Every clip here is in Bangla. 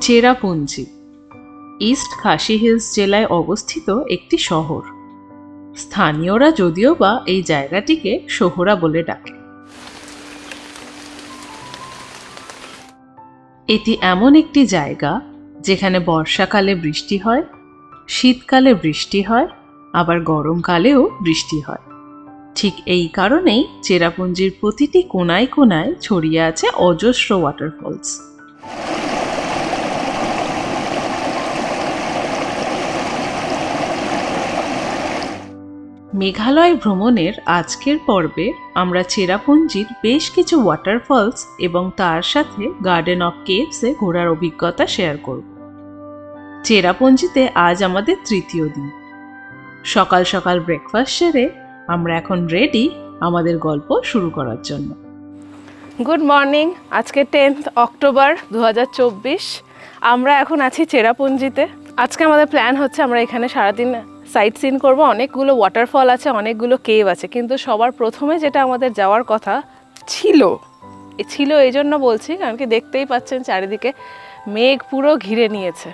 চেরাপুঞ্জি ইস্ট খাসি হিলস জেলায় অবস্থিত একটি শহর। স্থানীয়রা যদিও বা এই জায়গাটিকে সোহরা বলে ডাকে। এটি এমন একটি জায়গা যেখানে বর্ষাকালে বৃষ্টি হয়, শীতকালে বৃষ্টি হয়, আবার গরমকালেও বৃষ্টি হয়। ঠিক এই কারণেই চেরাপুঞ্জির প্রতিটি কোনায় কোনায় ছড়িয়ে আছে অজস্র ওয়াটারফলস। মেঘালয় ভ্রমণের আজকের পর্বে আমরা চেরাপুঞ্জির বেশ কিছু ওয়াটারফলস এবং তার সাথে গার্ডেন অফ কেভসে ঘোরার অভিজ্ঞতা শেয়ার করব। চেরাপুঞ্জিতে আজ আমাদের তৃতীয় দিন। সকাল সকাল ব্রেকফাস্ট সেরে আমরা এখন রেডি আমাদের গল্প শুরু করার জন্য। Good morning. আজকে 10 অক্টোবর 2024। আমরা এখন আছি চেরাপুঞ্জিতে। আজকে আমাদের প্ল্যান হচ্ছে আমরা এখানে সারাদিন সাইট সিন করবো। অনেকগুলো ওয়াটারফল আছে, অনেকগুলো কেভ আছে, কিন্তু সবার প্রথমে যেটা আমাদের যাওয়ার কথা ছিল এই জন্য বলছি কারণ কি দেখতেই পাচ্ছেন চারিদিকে মেঘ পুরো ঘিরে নিয়েছে।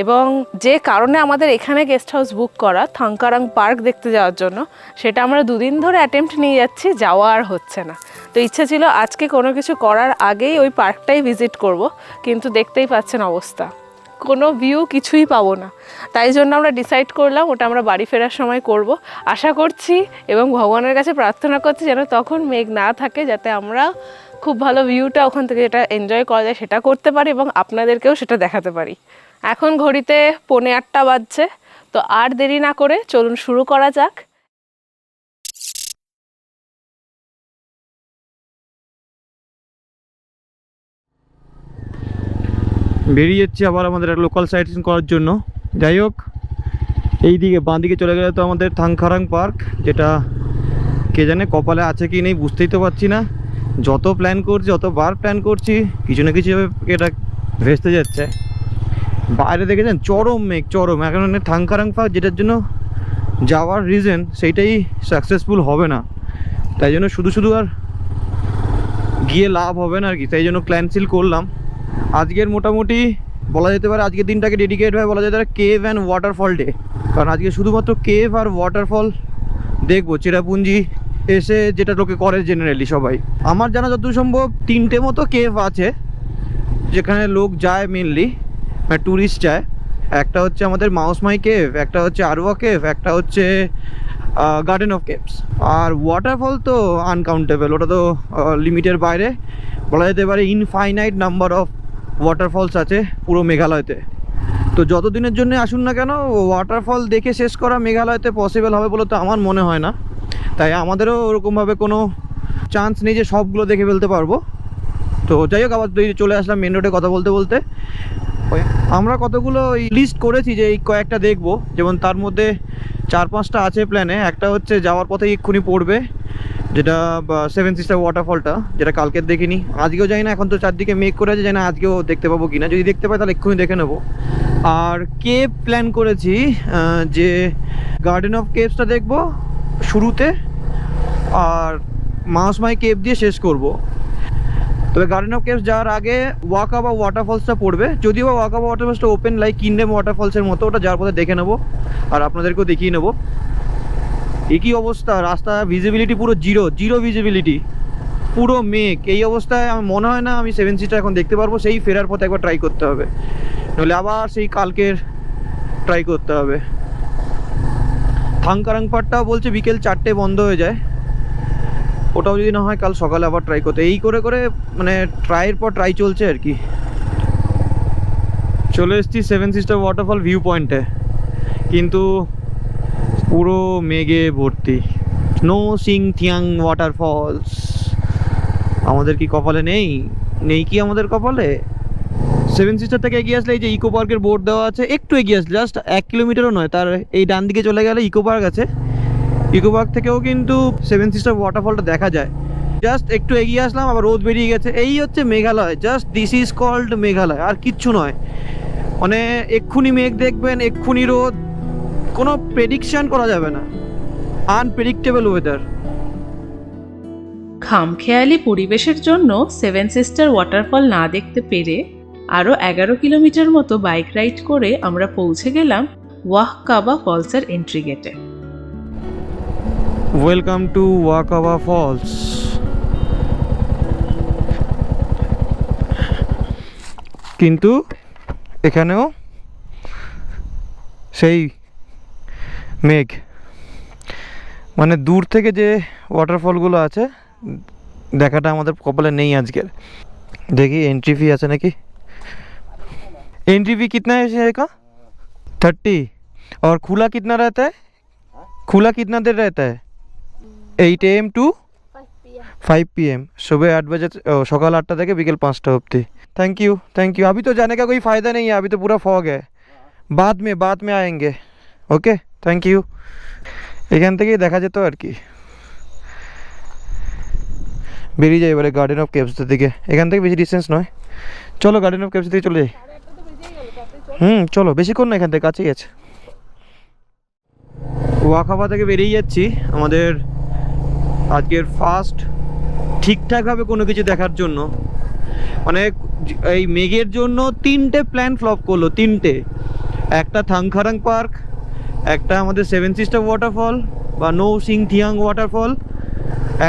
এবং যে কারণে আমাদের এখানে গেস্ট হাউস বুক করা থাংকারাং পার্ক দেখতে যাওয়ার জন্য, সেটা আমরা দুদিন ধরে অ্যাটেম্প্ট নিয়ে যাচ্ছি, যাওয়া আর হচ্ছে না। তো ইচ্ছে ছিল আজকে কোনো কিছু করার আগেই ওই পার্কটাই ভিজিট করব, কিন্তু দেখতেই পাচ্ছেন অবস্থা, কোনো ভিউ কিছুই পাবো না। তাই জন্য আমরা ডিসাইড করলাম ওটা আমরা বাড়ি ফেরার সময় করব। আশা করছি এবং ভগবানের কাছে প্রার্থনা করছি যেন তখন মেঘ না থাকে, যাতে আমরা খুব ভালো ভিউটা ওখান থেকে যেটা এনজয় করা যায় সেটা করতে পারি এবং আপনাদেরকেও সেটা দেখাতে পারি। এখন ঘড়িতে 8:45 বাজছে, তো আর দেরি না করে চলুন শুরু করা যাক। বেরিয়ে যাচ্ছি আবার আমাদের লোকাল সাইট সিন করার জন্য। যাই হোক, এই দিকে বাঁ দিকে চলে গেলে তো আমাদের থাংকারাং পার্ক, যেটা কে জানে কপালে আছে কি নেই বুঝতেই তো পারছি না। যতবার প্ল্যান করছি কিছু না কিছু এটা ভেস্তে যাচ্ছে। বাইরে দেখেছেন চরম মেঘ, চরম। এখন থাংকারাং পার্ক যেটার জন্য যাওয়ার রিজন সেইটাই সাকসেসফুল হবে না, তাই জন্য শুধু আর গিয়ে লাভ হবে না আর কি। তাই জন্য ক্যান্সেল করলাম। আজকের মোটামুটি বলা যেতে পারে আজকের দিনটাকে ডেডিকেট হয়ে বলা যেতে পারে কেভ অ্যান্ড ওয়াটারফল ডে, কারণ আজকে শুধুমাত্র কেভ আর ওয়াটারফল দেখবো চেরাপুঞ্জি এসে, যেটা লোকে করে জেনারেলি সবাই। আমার জানা যতদূর সম্ভব 3টে মতো কেভ আছে যেখানে লোক যায় মেনলি, ট্যুরিস্ট যায়। একটা হচ্ছে আমাদের মাউসমাই কেভ, একটা হচ্ছে আরওয়া কেভ, একটা হচ্ছে গার্ডেন অফ কেভস। আর ওয়াটারফল তো আনকাউন্টেবল, ওটা তো লিমিটের বাইরে। বলা যেতে পারে ইনফাইনাইট নাম্বার অফ ওয়াটারফলস আছে পুরো মেঘালয়তে। তো যতদিনের জন্য আসুন না কেন, ওয়াটারফল দেখে শেষ করা মেঘালয়তে পসিবল হবে বলে তো আমার মনে হয় না। তাই আমাদেরও ওরকমভাবে কোনো চান্স নেই যে সবগুলো দেখে ফেলতে পারবো। তো যাই হোক, আবার চলে আসলাম মেন রোডে কথা বলতে বলতে। আমরা কতগুলো লিস্ট করেছি যে এই কয়েকটা দেখবো, যেমন তার মধ্যে 4-5টা আছে প্ল্যানে। একটা হচ্ছে যাওয়ার পথে এক্ষুনি পড়বে, যেটা 7 সিস্টার ওয়াটারফলটা, যেটা কালকের দেখিনি, আজকেও যাই না। এখন তো চারদিকে মেঘ করে আছে, জানি না আজকেও দেখতে পাবো কিনা। যদি দেখতে পাই তাহলে এক্ষুনি দেখে নেবো। আর কেভ প্ল্যান করেছি যে গার্ডেন অফ কেভসটা দেখবো শুরুতে, আর মাউসমাই কেভ দিয়ে শেষ করব। তবে গার্ডেন অফ কেভস যাওয়ার আগে ওয়াকাবা ওয়াটারফলসটা পড়বে। যদিও ওয়াকাবা ওয়াটারফলসটা ওপেন লাইক কিনডেম ওয়াটারফলসের মতো, ওটা যাওয়ার পথে দেখে নেবো আর আপনাদেরকেও দেখিয়ে নেবো। একই অবস্থা, রাস্তা ভিজিবিলিটি পুরো জিরো ভিজিবিলিটি, পুরো মেঘ। এই অবস্থায় আমার মনে হয় না আমি 7 সিটার এখন দেখতে পারবো। সেই ফেরার পথে একবার ট্রাই করতে হবে, নাহলে আবার সেই কালকের ট্রাই করতে হবে। থাংকারাং পার্কটাও বলছে বিকেল 4টে বন্ধ হয়ে যায়, ওটাও যদি না হয় কাল সকালে আবার ট্রাই করতে। এই করে করে মানে ট্রাইয়ের পর ট্রাই চলছে আর কি। চলে এসেছি 7 সিস্টার ওয়াটারফল ভিউ পয়েন্টে, কিন্তু পুরো মেঘে ভর্তি। Nohsngithiang waterfalls. আমাদের কি কপালে নেই কি আমাদের কপালে? 7 সিস্টার থেকে এগিয়ে আসলে এই যে ইকো পার্কের বোর্ড দেওয়া আছে, একটু এগিয়ে আসলে জাস্ট 1 কিলোমিটারও নয়, তার এই ডান দিকে চলে গেলে ইকো পার্ক আছে। ইকো পার্ক থেকেও কিন্তু 7 সিস্টার ওয়াটারফলটা দেখা যায়। জাস্ট একটু এগিয়ে আসলাম, আবার রোদ বেরিয়ে গেছে। এই হচ্ছে Meghalaya, just this is called Meghalaya, আর কিচ্ছু নয়। মানে এক্ষুনি মেঘ দেখবেন, এক্ষুনি রোদ, কোনো প্রেডিকশন করা যাবে না, আনপ্রেডিক্টেবল ওয়েদার। খামখেয়ালি পরিবেশের জন্য 7 সিস্টার ওয়াটারফল না দেখতে পেরে আরও 11 কিলোমিটার মতো বাইক রাইড করে আমরা পৌঁছে গেলাম ওয়াহ কাবা ফলসের এন্ট্রি গেটে। Welcome to Wahkaba falls. কিন্তু এখানেও সেই মেঘ, মানে দূর থেকে যে ওয়াটারফলগুলো আছে দেখাটা আমাদের কপালে নেই আজকের। देखिए एंट्री फी আছে নাকি। एंट्री फी कितना है इसका? 30। और खुला कितना रहता है? खुला कितना देर रहता है? 8 AM टू 5 PM। सुबह 8 बजे सकाल 8टा থেকে বিকেল 5টা অবধি। Thank you. अभी तो जाने का कोई फ़ायदा नहीं है, अभी तो पूरा फॉग है। बाद में आएंगे। Okay, thank you. এখান থেকেই দেখা যেত আর কি। বেরিয়ে যাই এবারে গার্ডেন অফ কেভসের দিকে। এখান থেকে বেশি ডিস্টেন্স নয়, চলো গার্ডেন অফ কেভস থেকে চলে যাই। চলো, বেশিক্ষণ না, এখান থেকে কাছেই আছে। ওয়াকাবা থেকে বেরিয়ে যাচ্ছি আমাদের আজকের ফার্স্ট ঠিকঠাকভাবে কোনো কিছু দেখার জন্য। মানে এই মেঘের জন্য 3টে প্ল্যান ফ্লপ করলো, 3টে। একটা থাংখারাং পার্ক, একটা আমাদের 7 সিস্টার ওয়াটারফল বা নো সিং থিয়াং ওয়াটারফল,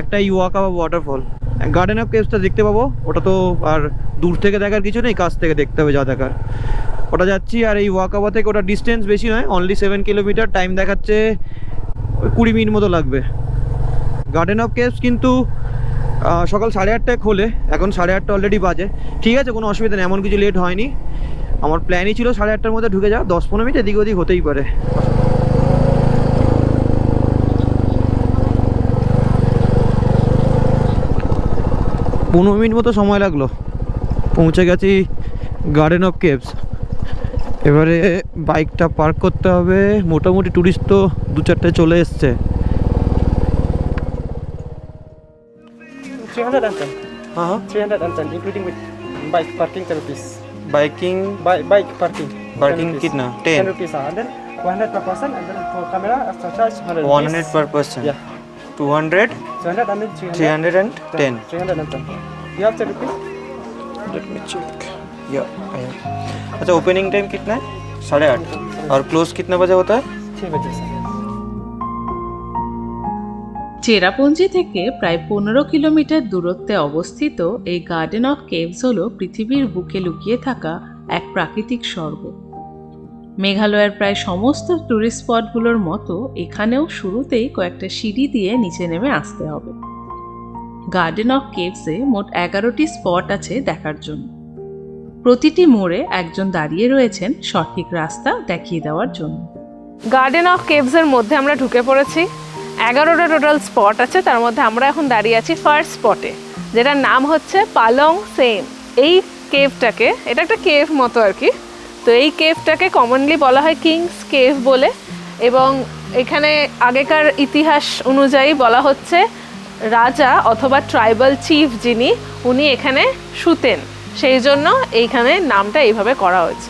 একটা ওয়াকাবা ওয়াটারফল। গার্ডেন অফ কেভসটা দেখতে পাবো, ওটা তো আর দূর থেকে দেখার কিছু নেই, কাছ থেকে দেখতে হবে যা দেখার। ওটা যাচ্ছি। আর এই ওয়াকাবা থেকে ওটা ডিস্টেন্স বেশি নয়, অনলি 7 কিলোমিটার। টাইম দেখাচ্ছে ওই 20 মিনিট মতো লাগবে। গার্ডেন অফ কেভস কিন্তু সকাল 8:30টায় খোলে, এখন 8:30 অলরেডি বাজে। ঠিক আছে, কোনো অসুবিধা নেই, এমন কিছু লেট হয়নি। আমার প্ল্যানই ছিল 8:30টার মধ্যে ঢুকে যাওয়া, 10-15 মিনিট এদিক ওদিক হতেই পারে। 15 মিনিট মতো সময় লাগলো, পৌঁছে গেছি গার্ডেন অফ কেভস। এবারে বাইকটা পার্ক করতে হবে। মোটামুটি টুরিস্ট তো 2-4টে চলে এসছে। 310. हाँ 310 including with bike parking 10 rupees. Biking Bike parking. Parking 10 rupees. कितना? 10 rupees. And then 100 per person, and then for camera extra charge 100 rupees. 100 per person. Yeah. 200, 200 and then 300. 310. 310. You have 10 rupees? Let me check. Yeah, I have. अच्छा, ओपनिंग टाइम कितना है? 8:30। और क्लोज कितना बजे होता है? 6 बजे से। চেরাপুঞ্জি থেকে প্রায় 15 কিলোমিটার দূরত্বে অবস্থিত এই গার্ডেন অফ কেভস হল পৃথিবীর বুকে লুকিয়ে থাকা এক প্রাকৃতিক স্বর্গ। মেঘালয়ের প্রায় সমস্ত টুরিস্ট স্পটগুলোর মতো এখানেও শুরুতেই কয়েকটা সিঁড়ি দিয়ে নিচে নেমে আসতে হবে। গার্ডেন অফ কেভসে মোট 11টি স্পট আছে দেখার জন্য। প্রতিটি মোড়ে একজন দাঁড়িয়ে রয়েছেন সঠিক রাস্তা দেখিয়ে দেওয়ার জন্য। গার্ডেন অফ কেভসের মধ্যে আমরা ঢুকে পড়েছি। 11টা টোটাল স্পট আছে, তার মধ্যে আমরা এখন দাঁড়িয়ে আছি ফার্স্ট স্পটে, যেটার নাম হচ্ছে পালং সেম। এই কেভটাকে, এটা একটা কেভ মতো আর কি, তো এই কেভটাকে কমনলি বলা হয় কিংস কেভ বলে। এবং এখানে আগেকার ইতিহাস অনুযায়ী বলা হচ্ছে রাজা অথবা ট্রাইবাল চিফ যিনি, উনি এখানে শুতেন, সেই জন্য এইখানে নামটা এইভাবে করা হয়েছে।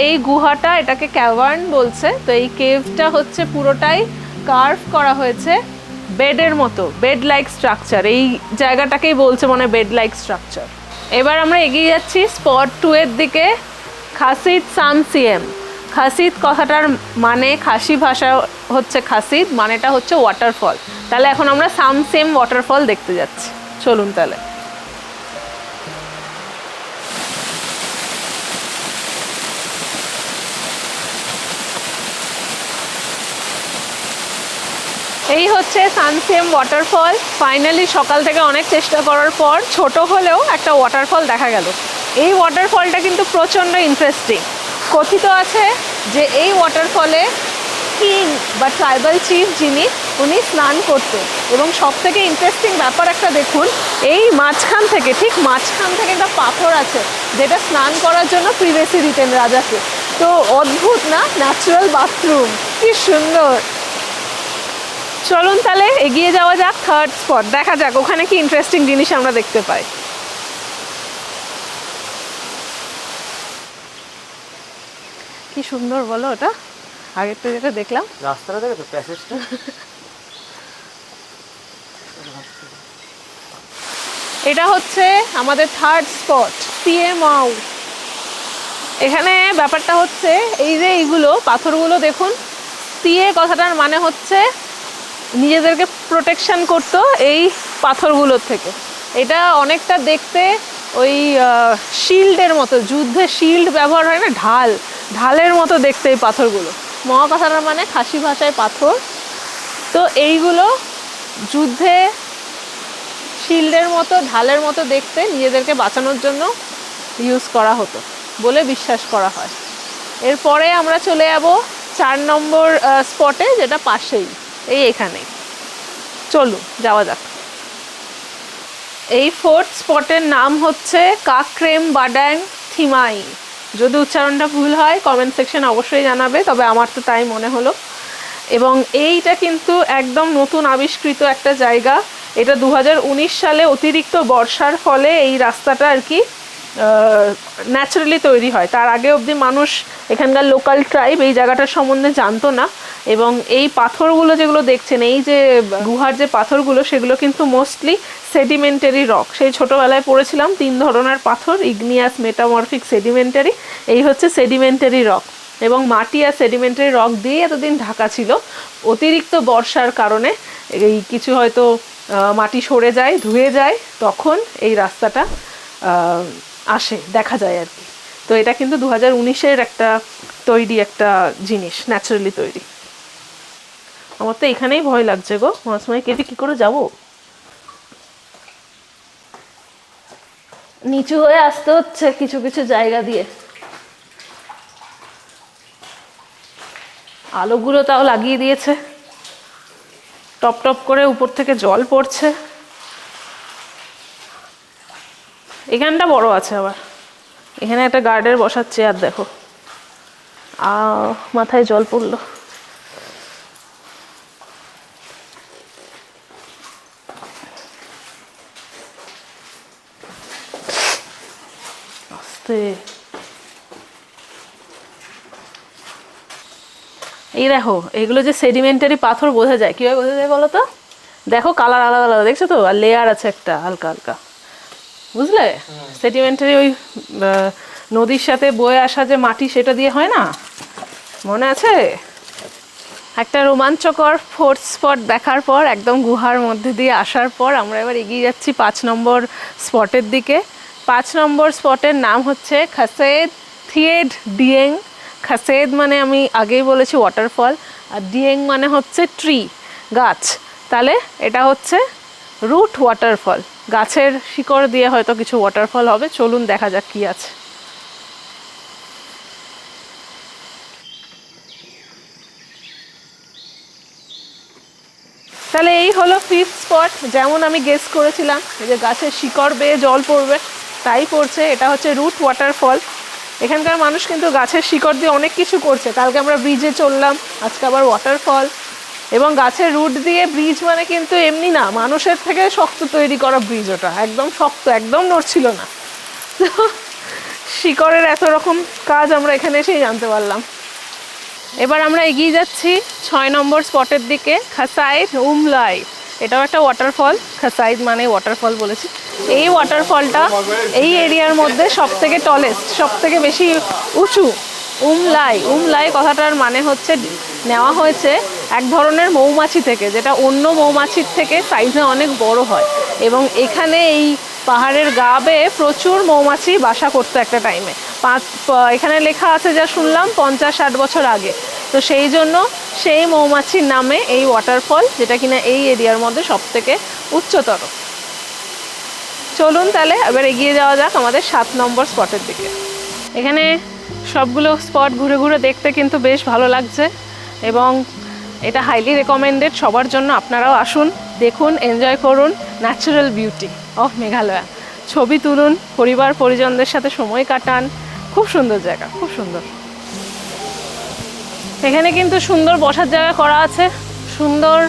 এই গুহাটা, এটাকে ক্যাভার্ন বলছে। তো এই কেভটা হচ্ছে পুরোটাই কার্ভ করা হয়েছে বেডের মতো, বেড লাইক স্ট্রাকচার। এই জায়গাটাকেই বলছে মনে হয় বেড লাইক স্ট্রাকচার। এবার আমরা এগিয়ে যাচ্ছি স্পট 2 এর দিকে, খাসিদ সামসিয়েম। খাসিদ কথাটার মানে, খাসি ভাষা হচ্ছে খাসিদ, মানেটা হচ্ছে ওয়াটারফল। তাহলে এখন আমরা সামসিয়েম ওয়াটারফল দেখতে যাচ্ছি, চলুন তাহলে। এই হচ্ছে সানসিয়েম ওয়াটারফল। ফাইনালি সকাল থেকে অনেক চেষ্টা করার পর ছোট হলেও একটা ওয়াটারফল দেখা গেল। এই ওয়াটারফলটা কিন্তু প্রচণ্ড ইন্টারেস্টিং। কথিত আছে যে এই ওয়াটারফলে কিং বা ট্রাইবাল চিফ যিনি, উনি স্নান করতেন। এবং সবথেকে ইন্টারেস্টিং ব্যাপার একটা দেখুন, এই মাঝখান থেকে, ঠিক মাঝখান থেকে একটা পাথর আছে যেটা স্নান করার জন্য প্রিভেসি দিতেন রাজাকে। তো অদ্ভুত না, ন্যাচারাল বাথরুম, কি সুন্দর। চলুন তাহলে এগিয়ে যাওয়া যাক থার্ড স্পট, দেখা যাক ওখানে কি ইন্টারেস্টিং জিনিস আমরা দেখতে পাই। কি সুন্দর বলো ওটা, আগের তো যেটা দেখলাম। রাস্তাটা দেখো তো, প্যাসেজটা। এটা হচ্ছে আমাদের থার্ড স্পট, সিএমআউ। এখানে ব্যাপারটা হচ্ছে এই যে এইগুলো পাথরগুলো দেখুন, স্তিয়ে কথাটার মানে হচ্ছে নিজেদেরকে প্রোটেকশন করতো এই পাথরগুলোর থেকে। এটা অনেকটা দেখতে ওই শিল্ডের মতো, যুদ্ধে শিল্ড ব্যবহার হয় না, ঢালের মতো দেখতে এই পাথরগুলো। কথাটার মানে খাসি ভাষায় পাথর। তো এইগুলো যুদ্ধে শিল্ডের মতো, ঢালের মতো দেখতে নিজেদেরকে বাঁচানোর জন্য ইউজ করা হতো বলে বিশ্বাস করা হয়। এরপরে আমরা চলে যাব 4 নম্বর স্পটে, যেটা পাশেই এখানেই। চলুন যাওয়া যাক। এই 4th স্পটের নাম হচ্ছে কাক্রেম বাডাং থিমাই। যদি উচ্চারণটা ভুল হয় কমেন্ট সেকশন অবশ্যই জানাবে, তবে আমার তো তাই মনে হলো। এবং এইটা কিন্তু একদম নতুন আবিষ্কৃত একটা জায়গা। এটা 2019 সালে অতিরিক্ত বর্ষার ফলে এই রাস্তাটা আর কি ন্যাচারালি তৈরি হয়। তার আগে অবধি মানুষ, এখানকার লোকাল ট্রাইব এই জায়গাটার সম্বন্ধে জানতো না। এবং এই পাথরগুলো যেগুলো দেখছেন, এই যে গুহার যে পাথরগুলো, সেগুলো কিন্তু মোস্টলি সেডিমেন্টারি রক। সেই ছোটোবেলায় পড়েছিলাম 3 ধরনের পাথর, ইগনিয়াস, মেটামরফিক, সেডিমেন্টারি। এই হচ্ছে সেডিমেন্টারি রক। এবং মাটি আর সেডিমেন্টারি রক দিয়ে এতদিন ঢাকা ছিল। অতিরিক্ত বর্ষার কারণে এই কিছু হয়তো মাটি সরে যায়, ধুয়ে যায়, তখন এই রাস্তাটা আসে, দেখা যায় আর কি। তো এটা কিন্তু 2019-এর একটা তৈরি একটা জিনিস, ন্যাচারালি তৈরি। আমার তো এখানেই ভয় লাগছে গো, মাঝমাঝে কেটে কী করে যাব? নিচু হয়ে আসতে হচ্ছে কিছু কিছু জায়গা দিয়ে। আলোগুলো তাও লাগিয়ে দিয়েছে, টপ টপ করে উপর থেকে জল পড়ছে। এখানটা বড় আছে আবার, এখানে একটা গার্ডের বসার চেয়ার দেখো, মাথায় জল পড়লো। আস্তে। এই দেখো, এগুলো যে সেডিমেন্টারি পাথর বোঝা যায়, কীভাবে বোঝা যায় বলো তো? দেখো কালার আলাদা আলাদা, দেখছো তো? আর লেয়ার আছে একটা হালকা হালকা, বুঝলে? সেডিমেন্টারি ওই নদীর সাথে বয়ে আসা যে মাটি, সেটা দিয়ে হয় না, মনে আছে? একটা রোমাঞ্চকর 4th স্পট দেখার পর, একদম গুহার মধ্যে দিয়ে আসার পর, আমরা এবার এগিয়ে যাচ্ছি 5 নম্বর স্পটের দিকে। 5 নম্বর স্পটের নাম হচ্ছে খাসেদ থিয়েড ডিয়েং। খাসেদ মানে আমি আগেই বলেছি ওয়াটারফল, আর ডিয়েং মানে হচ্ছে ট্রি, গাছ। তাহলে এটা হচ্ছে রুট ওয়াটারফল, গাছের শিকড় দিয়ে হয়তো কিছু ওয়াটারফল হবে। চলুন দেখা যাক কি আছে। তাহলে এই হলো 5th স্পট। যেমন আমি গেস করেছিলাম যে গাছের শিকড় বেয়ে জল পড়বে, তাই পড়ছে। এটা হচ্ছে রুট ওয়াটারফল। এখানকার মানুষ কিন্তু গাছের শিকড় দিয়ে অনেক কিছু করছে। কালকে আমরা ব্রিজে চললাম, আজকে আবার ওয়াটারফল। এবং গাছের রুট দিয়ে ব্রিজ মানে কিন্তু এমনি না, মানুষের থেকে শক্ত তৈরি করা ব্রিজ। ওটা একদম শক্ত, একদম নড়ছিল না। শিকড়ের এত রকম কাজ আমরা এখানে এসেই জানতে পারলাম। এবার আমরা এগিয়ে যাচ্ছি 6 নম্বর স্পটের দিকে, খাসাইদ উমলাই। এটাও একটা ওয়াটারফল, খাসাইদ মানে ওয়াটারফল বলেছি। এই ওয়াটারফলটা এই এরিয়ার মধ্যে সব থেকে টলেস্ট, সব থেকে বেশি উঁচু। উমলাই কথাটার মানে হচ্ছে নেওয়া হয়েছে এক ধরনের মৌমাছি থেকে, যেটা অন্য মৌমাছির থেকে সাইজে অনেক বড় হয়। এবং এখানে এই পাহাড়ের গা বেয়ে প্রচুর মৌমাছি বাসা করতো একটা টাইমে। এখানে লেখা আছে যা শুনলাম 50-60 বছর আগে। তো সেই জন্য সেই মৌমাছির নামে এই ওয়াটারফল, যেটা কিনা এই এরিয়ার মধ্যে সব থেকে উচ্চতর। চলুন তাহলে এবার এগিয়ে যাওয়া যাক আমাদের 7 নম্বর স্পটের দিকে। এখানে সবগুলো স্পট ঘুরে ঘুরে দেখতে কিন্তু বেশ ভালো লাগছে, এবং এটা হাইলি রেকমেন্ডেড সবার জন্য। আপনারাও আসুন, দেখুন, এনজয় করুন ন্যাচারাল বিউটি অফ মেঘালয়া। ছবি তুলুন, পরিবার পরিজনদের সাথে সময় কাটান। খুব সুন্দর জায়গা, খুব সুন্দর। এখানে কিন্তু সুন্দর বসার জায়গা করা আছে, সুন্দর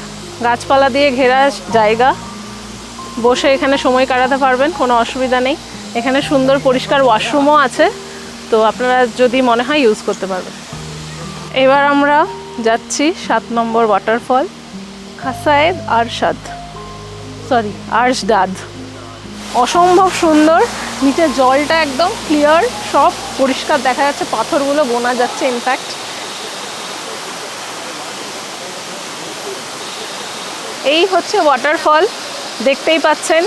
গাছপালা দিয়ে ঘেরা জায়গা। বসে এখানে সময় কাটাতে পারবেন, কোনো অসুবিধা নেই। এখানে সুন্দর পরিষ্কার ওয়াশরুমও আছে, তো আপনারা যদি মনে হয় ইউজ করতে পারবেন। এবার আমরা যাচ্ছি 7 নম্বর ওয়াটারফল, খাসায়েদ আরশাদ, আরশদাদ। অসম্ভব সুন্দর। নিচের জলটা একদম ক্লিয়ার, সব পরিষ্কার দেখা যাচ্ছে, পাথরগুলো গোনা যাচ্ছে ইনফ্যাক্ট। এই হচ্ছে ওয়াটারফল, দেখতেই পাচ্ছেন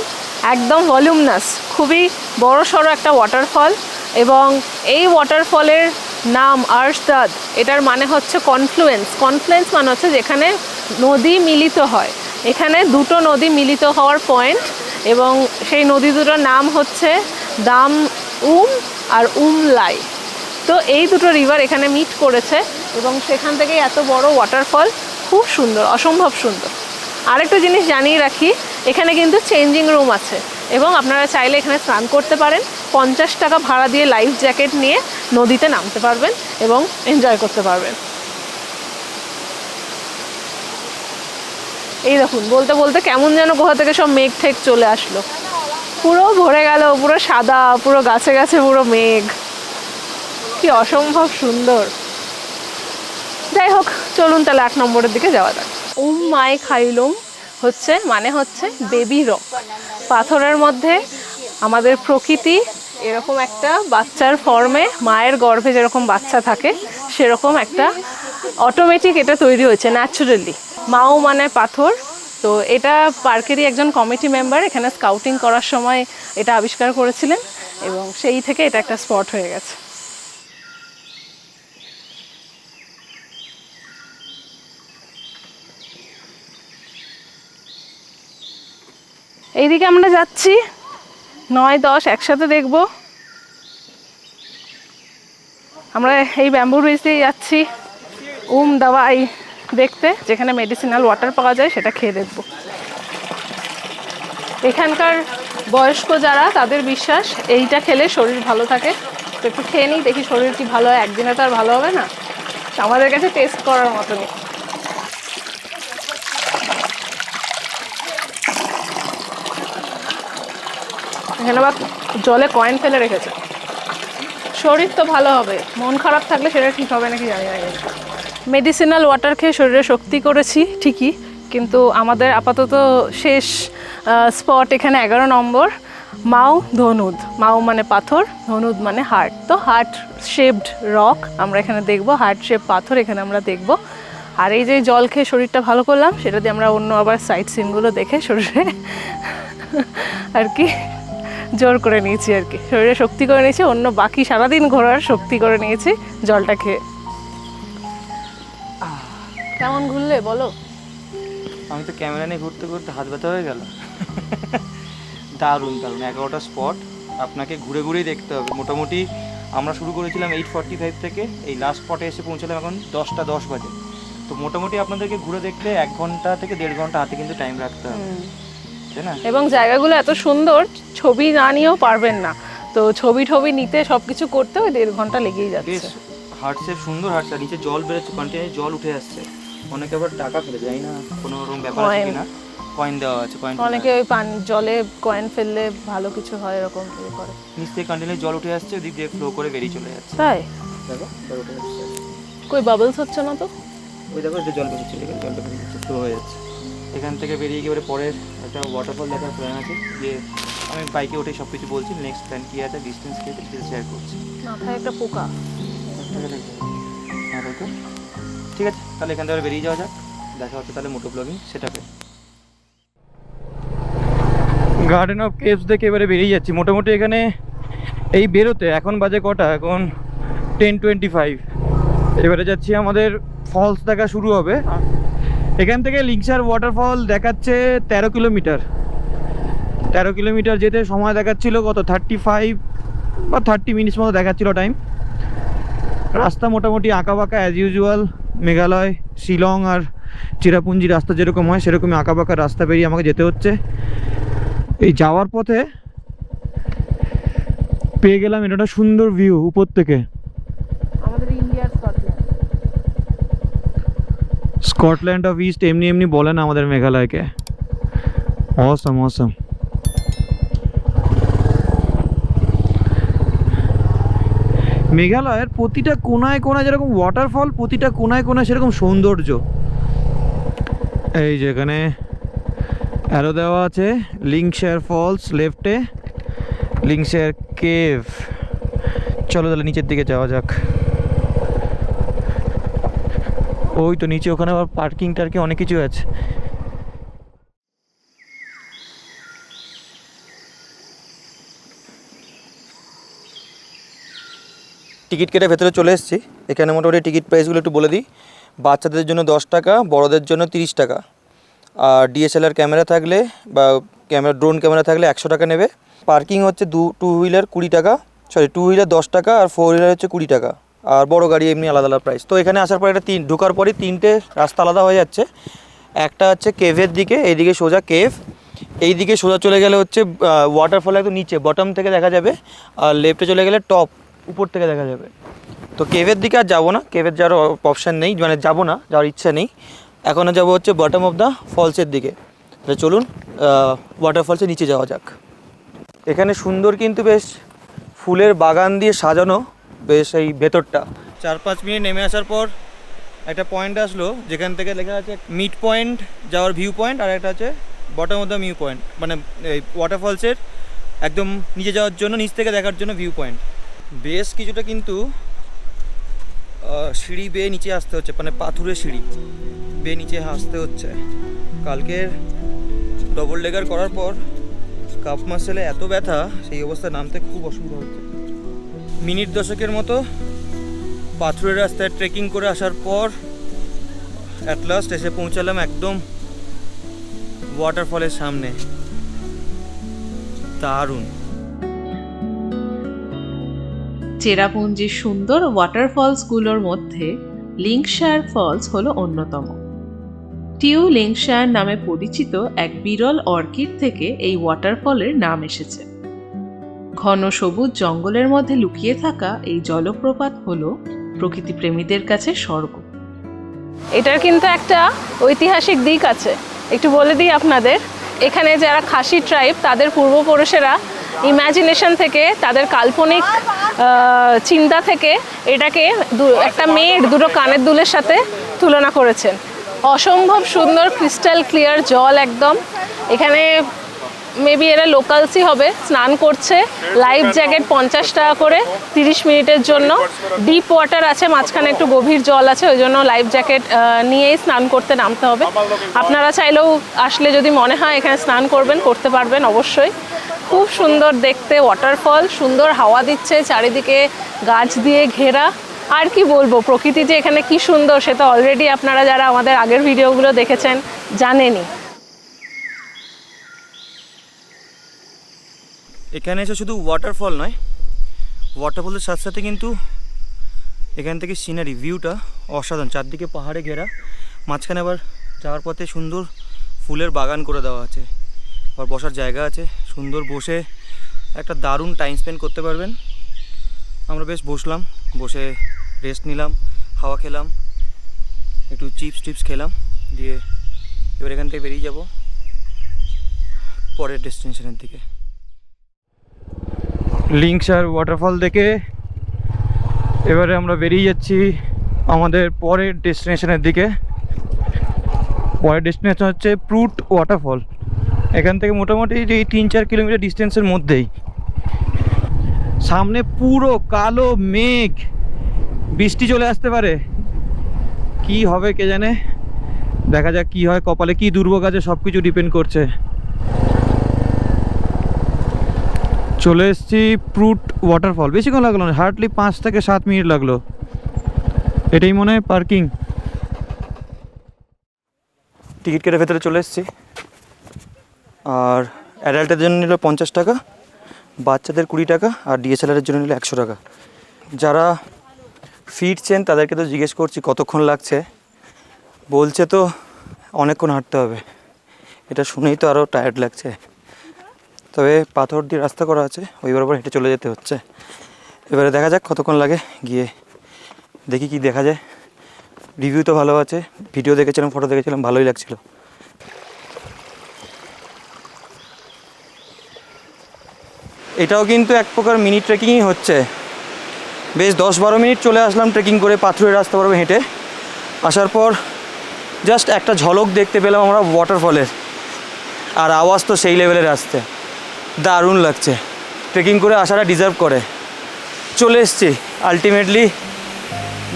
একদম ভলিউমনাস, খুবই বড় সড়ো একটা ওয়াটারফল। এবং এই ওয়াটারফলের নাম আর্শদাদ, এটার মানে হচ্ছে কনফ্লুয়েন্স। কনফ্লুয়েন্স মানে হচ্ছে যেখানে নদী মিলিত হয়, এখানে দুটো নদী মিলিত হওয়ার পয়েন্ট, এবং সেই নদী দুটোর নাম হচ্ছে দাম আর উমলাই। তো এই দুটো রিভার এখানে মিট করেছে এবং সেখান থেকেই এত বড় ওয়াটারফল, খুব সুন্দর, অসম্ভব সুন্দর। আরেকটা জিনিস জানিয়ে রাখি, এখানে কিন্তু চেঞ্জিং রুম আছে এবং আপনারা চাইলে এখানে স্নান করতে পারেন। 50 টাকা ভাড়া দিয়ে লাইফ জ্যাকেট নিয়ে নদীতে নামতে পারবেন এবং এনজয় করতে পারবেন। এই দেখুন, বলতে বলতে কেমন যেন কোথা থেকে সব মেঘ ঠেক চলে আসলো, পুরো ভরে গেল, পুরো সাদা, পুরো গাছে গাছে পুরো মেঘ, কি অসম্ভব সুন্দর। যাই হোক, চলুন তাহলে 8 নম্বরের দিকে যাওয়া যাক। মাই খাইলুম মানে হচ্ছে বেবি রক। পাথরের মধ্যে আমাদের প্রকৃতি এরকম একটা বাচ্চার ফর্মে, মায়ের গর্ভে যেরকম বাচ্চা থাকে সেরকম একটা অটোমেটিক এটা তৈরি হয়েছে ন্যাচারালি। মাও মানে পাথর। তো এটা পার্কেরই একজন কমিটি মেম্বার এখানে স্কাউটিং করার সময় এটা আবিষ্কার করেছিলেন এবং সেই থেকে এটা একটা স্পট হয়ে গেছে। এইদিকে আমরা যাচ্ছি 9-10 একসাথে দেখব। আমরা এই ব্যাম্বু ব্রিজ দিয়ে যাচ্ছি দাওয়াই দেখতে, যেখানে মেডিসিনাল ওয়াটার পাওয়া যায়, সেটা খেয়ে দেখব। এখানকার বয়স্ক যারা, তাদের বিশ্বাস এইটা খেলে শরীর ভালো থাকে। তো একটু খেয়ে নিই, দেখি শরীর কি ভালো হয়। একদিনে তো আর ভালো হবে না, আমাদের কাছে টেস্ট করার মতনই। এখানে আবার জলে কয়েন ফেলে রেখেছে। শরীর তো ভালো হবে, মন খারাপ থাকলে সেটা ঠিক হবে নাকি জানি না। মেডিসিনাল ওয়াটার খেয়ে শরীরে শক্তি করেছি ঠিকই, কিন্তু আমাদের আপাতত শেষ স্পট এখানে 11 নম্বর মাও ধনুদ। মাও মানে পাথর, ধনুদ মানে হার্ট। তো হার্ট শেপড রক আমরা এখানে দেখব, হার্ট শেপ পাথর এখানে আমরা দেখব। আর এই যে জল খেয়ে শরীরটা ভালো করলাম, সেটা দিয়ে আমরা অন্য আবার সাইট সিনগুলো দেখে শরীরে আর কি জোর করে নিয়েছি, আর কি শরীরে শক্তি করে নিয়েছি, অন্য বাকি সারাদিন ঘোরার শক্তি করে নিয়েছি জলটা খেয়ে। কেমন ঘুরলে বলো? আমি তো ক্যামেরা নিয়ে ঘুরতে ঘুরতে হাত ব্যথা হয়ে গেল। দারুণ দারুণ 11টা স্পট আপনাকে ঘুরে ঘুরেই দেখতে হবে। মোটামুটি আমরা শুরু করেছিলাম 8:45 থেকে, এই লাস্ট স্পটে এসে পৌঁছলাম এখন 10:10 বাজে। তো মোটামুটি আপনাদেরকে ঘুরে দেখলে 1 ঘন্টা থেকে 1.5 ঘন্টা হাতে কিন্তু টাইম রাখতে হবে, তাই না? এবং জায়গাগুলো এত সুন্দর, ছবি না নিয়েও পারবেন না। তো ছবি নিতে, সব কিছু করতে ওই 1.5 ঘন্টা লেগেই যাচ্ছে। হার্টসেপ সুন্দর, হার্টসেপ নিচে জল বেরোচ্ছে, কন্টিনিউ জল উঠে আসছে। অনেকে আবার টাকা ফেলে যায় না, কোনো রকম ব্যাপার আছে কিনা, কয়েন দেওয়া আছে, কয়েন অনেকে ওই জলে কয়েন ফেললে ভালো কিছু হয় এরকম করে। নিচ থেকে কন্টিনিউ জল উঠে আসছে, ওদিক দিয়ে ফ্লো করে বেরিয়ে চলে যাচ্ছে। তাই দেখো জল উঠে আসছে, কই বাবলস হচ্ছে না তো? ওই দেখো যে জল বেরোচ্ছে, জলটা বেরিয়ে ফ্লো হয়ে যাচ্ছে। এখান থেকে বেরিয়ে গিয়ে পরের একটা ওয়াটারফল দেখার প্ল্যান আছে, যে আমি বাইকে উঠে সব কিছু বলছি। নেক্সট প্ল্যান কী আছে, ডিস্টেন্স কী আছে, সেটা শেয়ার করছি। মাথায় একটা পোকা। হ্যাঁ তাই তো, ঠিক আছে তাহলে এখান থেকে বেরিয়ে যাওয়া যাক। দেখা হচ্ছে তাহলে মোটো ব্লগিং সেটাপে। গার্ডেন অফ কেভস দেখে এবারে বেরিয়ে যাচ্ছি। মোটামুটি এখানে এই বেরোতে এখন বাজে কটা, এখন 10:25। এবারে যাচ্ছি, আমাদের ফলস দেখা শুরু হবে। এখান থেকে লিংসার ওয়াটারফল দেখাচ্ছে 13 কিলোমিটার। 13 কিলোমিটার যেতে সময় দেখাচ্ছিল কত, 35 বা 30 মিনিটস মতো দেখাচ্ছিল টাইম। রাস্তা মোটামুটি আঁকা বাঁকা অ্যাজ ইউজুয়াল। মেঘালয়, শিলং আর চেরাপুঞ্জি রাস্তা যেরকম হয় সেরকমই আঁকা বাঁকা রাস্তা পেরিয়ে আমাকে যেতে হচ্ছে। এই যাওয়ার পথে পেয়ে গেলাম এটা একটা সুন্দর ভিউ উপর থেকে। আমাদের ইন্ডিয়ার স্কটল্যান্ড অফ ইস্ট এমনি এমনি বলে না আমাদের মেঘালয়কে। অসম অসম। মেঘালয়ের প্রতিটা কোনায় কোনায় যেরকম ওয়াটারফল, প্রতিটা কোনায় কোনায় সেরকম সৌন্দর্য। এই যেখানে অ্যারো দেওয়া আছে, লিংসার ফলস লেফটে, লিংসার কেভ। চলো তাহলে নিচের দিকে যাওয়া যাক। ওই তো নিচে, ওখানে আবার পার্কিং টার্কিং অনেক কিছু আছে। টিকিট কেটে ভেতরে চলে এসেছি। এখানে মোটামুটি টিকিট প্রাইসগুলো একটু বলে দিই। বাচ্চাদের জন্য 10 টাকা, বড়দের জন্য 30 টাকা। আর ডিএসএলআর ক্যামেরা থাকলে বা ড্রোন ক্যামেরা থাকলে 100 টাকা নেবে। পার্কিং হচ্ছে টু হুইলার 20 টাকা, টু হুইলার 10 টাকা, আর 4 হুইলার হচ্ছে 20 টাকা। আর বড় গাড়ি এমনি আলাদা আলাদা প্রাইস। তো এখানে আসার পর ঢোকার পরই 3টে রাস্তা আলাদা হয়ে যাচ্ছে। একটা হচ্ছে কেভের দিকে, এইদিকে সোজা কেভ, এই দিকে সোজা চলে গেলে হচ্ছে ওয়াটারফল একদম নিচে বটম থেকে দেখা যাবে, আর লেফটে চলে গেলে টপ উপর থেকে দেখা যাবে। তো কেভের দিকে আর যাবো না, কেভের যাওয়ার অপশান নেই, মানে যাবো না, যাওয়ার ইচ্ছা নেই। এখনও যাবো হচ্ছে বটম অফ দ্য ফলসের দিকে। তাহলে চলুন ওয়াটারফলসের নিচে যাওয়া যাক। এখানে সুন্দর কিন্তু বেশ ফুলের বাগান দিয়ে সাজানো বেশ এই ভেতরটা। 4-5 মিনিট নেমে আসার পর একটা পয়েন্ট আসলো যেখান থেকে লেখা আছে মিড পয়েন্ট যাওয়ার ভিউ পয়েন্ট, আর একটা আছে bottom of the view point, মানে এই ওয়াটারফলসের একদম নিচে যাওয়ার জন্য, নিচ থেকে দেখার জন্য ভিউ পয়েন্ট। বেশ কিছুটা কিন্তু সিঁড়ি বেয়ে নিচে আসতে হচ্ছে, মানে পাথুরে সিঁড়ি বেয়ে নিচে আসতে হচ্ছে। কালকের ডবল লেগার করার পর কাপ মাসেলে এত ব্যথা, সেই অবস্থায় নামতে খুব অসুবিধা হচ্ছে। মিনিট 10 মতো পাথুরের রাস্তায় ট্রেকিং করে আসার পর অ্যাট লাস্ট এসে পৌঁছালাম একদম ওয়াটারফলের সামনে। দারুণ। চেরাপুঞ্জির সুন্দর ওয়াটারফলসগুলোর মধ্যে লিংকশায়ার ফলস হলো অন্যতম। টিউ লিংকশায়ার নামে পরিচিত এক বিরল অর্কিড থেকে এই ওয়াটারফলের নাম এসেছে। ঘন সবুজ জঙ্গলের মধ্যে লুকিয়ে থাকা এই জলপ্রপাত হলো প্রকৃতিপ্রেমীদের কাছে স্বর্গ। এটার কিন্তু একটা ঐতিহাসিক দিক আছে, একটু বলে দিই আপনাদের। এখানে যারা খাসি ট্রাইব, তাদের পূর্বপুরুষেরা ইমাজিনেশন থেকে, তাদের কাল্পনিক চিন্তা থেকে এটাকে একটা মেয়ের দুটো কানের দুলের সাথে তুলনা করেছেন। অসম্ভব সুন্দর ক্রিস্টাল ক্লিয়ার জল একদম। এখানে মেবি এরা লোকালসই হবে, স্নান করছে। লাইফ জ্যাকেট 50 টাকা করে 30 মিনিটের জন্য। ডিপ ওয়াটার আছে, মাঝখানে একটু গভীর জল আছে, ওই জন্য লাইফ জ্যাকেট নিয়েই স্নান করতে নামতে হবে। আপনারা চাইলেও আসলে যদি মনে হয় এখানে স্নান করবেন, করতে পারবেন অবশ্যই। খুব সুন্দর দেখতে ওয়াটারফল, সুন্দর হাওয়া দিচ্ছে, চারিদিকে গাছ দিয়ে ঘেরা। আর কি বলবো, প্রকৃতি যে এখানে কি সুন্দর সেটা অলরেডি আপনারা যারা আমাদের আগের ভিডিওগুলো দেখেছেন জানেনই। এখানে এসে শুধু ওয়াটারফল নয়, ওয়াটারফলের সাথে সাথে কিন্তু এখান থেকে সিনারি ভিউটা অসাধারণ। চারদিকে পাহাড়ে ঘেরা, মাঝখানে আবার যাওয়ার পথে সুন্দর ফুলের বাগান করে দেওয়া আছে, আবার বসার জায়গা আছে, সুন্দর বসে একটা দারুণ টাইম স্পেন্ড করতে পারবেন। আমরা বেশ বসলাম, বসে রেস্ট নিলাম, হাওয়া খেলাম, একটু চিপস খেলাম, দিয়ে এবার এখান থেকে বেরিয়ে যাব পরের ডেস্টিনেশনের দিকে। লিংকশায়ার ওয়াটারফল দেখে এবারে আমরা বেরিয়ে যাচ্ছি আমাদের পরের ডেস্টিনেশনের দিকে। পরের ডেস্টিনেশন হচ্ছে প্রুট ওয়াটারফল। এখান থেকে মোটামুটি এই 3-4 কিলোমিটার ডিস্টেন্সের মধ্যেই। সামনে পুরো কালো মেঘ, বৃষ্টি চলে আসতে পারে, কি হবে কে জানে। দেখা যাক কি হয়, কপালে কি দুর্ভোগ আছে, সব কিছু ডিপেন্ড করছে। চলে এসেছি প্রুট ওয়াটারফল। বেশিক্ষণ লাগলো না, হার্ডলি 5 থেকে 7 মিনিট লাগলো। এটাই মনে হয় পার্কিং। টিকিট কেটে ভেতরে চলে এসেছি। আর অ্যাডাল্টের জন্য নিল 50 টাকা, বাচ্চাদের 20 টাকা, আর ডিএসএলআরের জন্য নিল 100 টাকা। যারা ফিরছেন তাদেরকে তো জিজ্ঞেস করছি কতক্ষণ লাগছে, বলছে তো অনেকক্ষণ হাঁটতে হবে। এটা শুনেই তো আরও টায়ার্ড লাগছে। তবে পাথর দিয়ে রাস্তা করা আছে, ওই বরাবর হেঁটে চলে যেতে হচ্ছে। এবারে দেখা যাক কতক্ষণ লাগে, গিয়ে দেখি কি দেখা যায়। রিভিউ তো ভালো আছে, ভিডিও দেখেছিলাম, ফটো দেখেছিলাম, ভালোই লাগছিল। এটাও কিন্তু এক প্রকার মিনি ট্রেকিংই হচ্ছে। বেশ 10-12 মিনিট চলে আসলাম ট্রেকিং করে, পাথরের রাস্তা বরাবর হেঁটে আসার পর জাস্ট একটা ঝলক দেখতে পেলাম আমরা ওয়াটারফলের। আর আওয়াজ তো সেই লেভেলের আসছে, দারুণ লাগছে। ট্রেকিং করে আসাটা ডিজার্ভ করে। চলে এসছি আলটিমেটলি,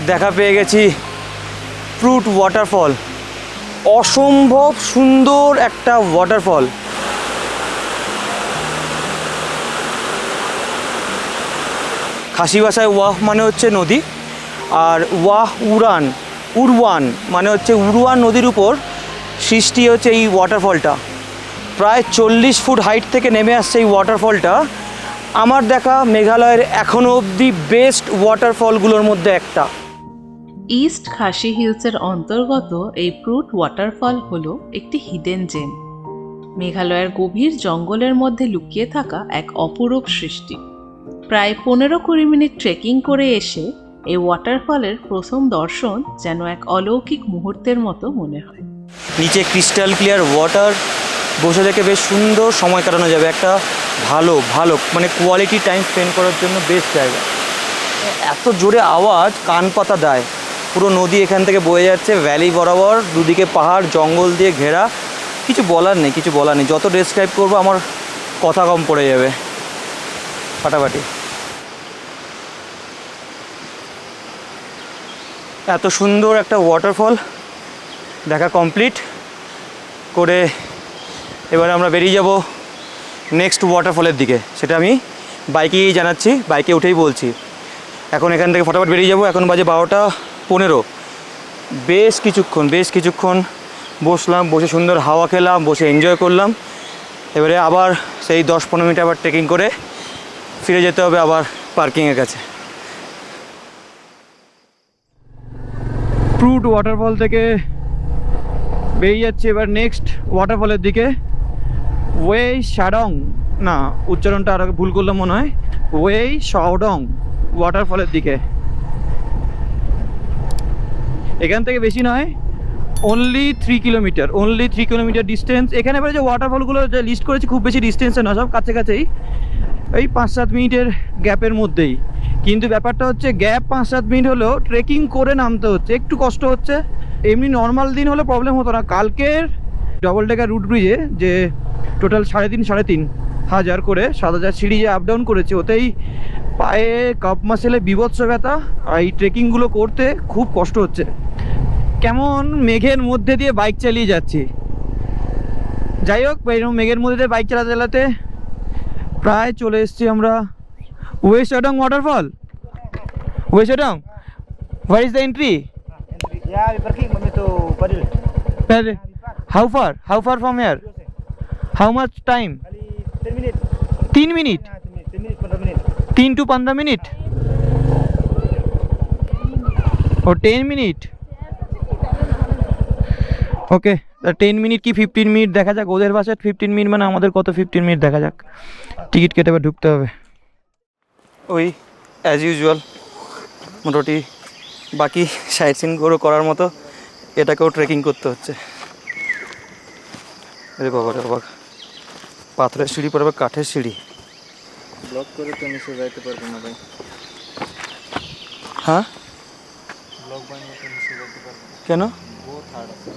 দেখা পেয়ে গেছি ফ্রুট ওয়াটারফল। অসম্ভব সুন্দর একটা ওয়াটারফল। খাসি ভাষায় ওয়াহ মানে হচ্ছে নদী, আর ওয়াহ উরওয়ান মানে হচ্ছে উরওয়ান নদীর উপর সৃষ্টি হচ্ছে এই ওয়াটারফলটা। প্রায় 40 ফুট হাইট থেকে নেমে আসছে এই ওয়াটারফলটা। আমার দেখা মেঘালয়ের এখনও অবধি বেস্ট ওয়াটারফলগুলোর মধ্যে একটা। ইস্ট খাসি হিলসের অন্তর্গত এই ফ্রুট ওয়াটারফল হলো একটি হিডেন জেম, মেঘালয়ের গভীর জঙ্গলের মধ্যে লুকিয়ে থাকা এক অপরূপ সৃষ্টি। প্রায় 15-20 মিনিট ট্রেকিং করে এসে এই ওয়াটারফলের প্রথম দর্শন যেন এক অলৌকিক মুহূর্তের মতো মনে হয়। নিচে ক্রিস্টাল ক্লিয়ার ওয়াটার, বসে থেকে বেশ সুন্দর সময় কাটানো যাবে। একটা ভালো মানে কোয়ালিটি টাইম স্পেন্ড করার জন্য বেস্ট জায়গা। এত জোরে আওয়াজ কান পাতা দেয়। পুরো নদী এখান থেকে বয়ে যাচ্ছে ভ্যালি বরাবর, দুদিকে পাহাড় জঙ্গল দিয়ে ঘেরা। কিছু বলার নেই। যত ডেসক্রাইব করবো আমার কথা কম পড়ে যাবে, ফাটাফাটি। এত সুন্দর একটা ওয়াটারফল দেখা কমপ্লিট করে এবারে আমরা বেরিয়ে যাব নেক্সট ওয়াটারফলের দিকে। সেটা আমি বাইকেই জানাচ্ছি, বাইকে উঠেই বলছি। এখন এখান থেকে ফটাফট বেরিয়ে যাব। এখন বাজে 12:15। বেশ কিছুক্ষণ বসলাম, বসে সুন্দর হাওয়া খেলাম, বসে এনজয় করলাম। এবারে আবার সেই 10-15 মিনিট আবার ট্রেকিং করে ফিরে যেতে হবে আবার পার্কিংয়ের কাছে। ফ্রুট ওয়াটারফল থেকে বেরিয়ে যাচ্ছি এবার নেক্সট ওয়াটারফলের দিকে। ওয়ে শাডং, না উচ্চারণটা আর ভুল করলাম মনে হয়, ওয়ে শাওডং ওয়াটারফলের দিকে। এখান থেকে বেশি নয়, অনলি 3 কিলোমিটার ডিস্টেন্স। এখানে এবারে যে ওয়াটারফলগুলো যে লিস্ট করেছি খুব বেশি ডিস্টেন্সে না, সব কাছাকাছি, এই 5-7 মিনিটের গ্যাপের মধ্যেই। কিন্তু ব্যাপারটা হচ্ছে গ্যাপ 5-7 মিনিট হলেও ট্রেকিং করে নামতে হচ্ছে, একটু কষ্ট হচ্ছে। এমনি নর্মাল দিন হলে প্রবলেম হতো না। কালকের ডবল ডেকার রুট ব্রিজে যে টোটাল 3,500 করে 7,000 সিঁড়ি যে আপ ডাউন করেছে, ওতেই পায়ে কাপ মাসেলে বিভৎস ব্যথা। আর এই ট্রেকিংগুলো করতে খুব কষ্ট হচ্ছে। কেমন মেঘের মধ্যে দিয়ে বাইক চালিয়ে যাচ্ছি। যাই হোক, এরকম মেঘের মধ্যে দিয়ে বাইক চালাতে প্রায় চলে এসেছি আমরা Wei Sawdong waterfall. Wei Sawdong, where is the entry? Yeah, we parking kami to Padil. How far from here? How much time? Kali 10 minutes. 3 minute? 10 minutes, 15 minutes. 3 to 15 minute? ও 10 মিনিট। ওকে, 10 মিনিট কি 15 মিনিট দেখা যাক। ওদের ভাষায় 15 মিনিট মানে আমাদের কত 15 মিনিট দেখা যাক। টিকিট কেটে এবার ঢুকতে হবে। ওই অ্যাজ ইউজুয়াল মোটামুটি বাকি সাইট সিনগুলো করার মতো এটাকেও ট্রেকিং করতে হচ্ছে। আরে বাবা রে বাবা, পাথরের সিঁড়ি পড়বে, কাঠের সিঁড়ি। ব্লক করে তো নিচে যাইতে পারবো না ভাই। হ্যাঁ, ব্লক বানিয়ে তো নিচে যাইতে পারবো না। কেন? বহুত হার্ড আছে।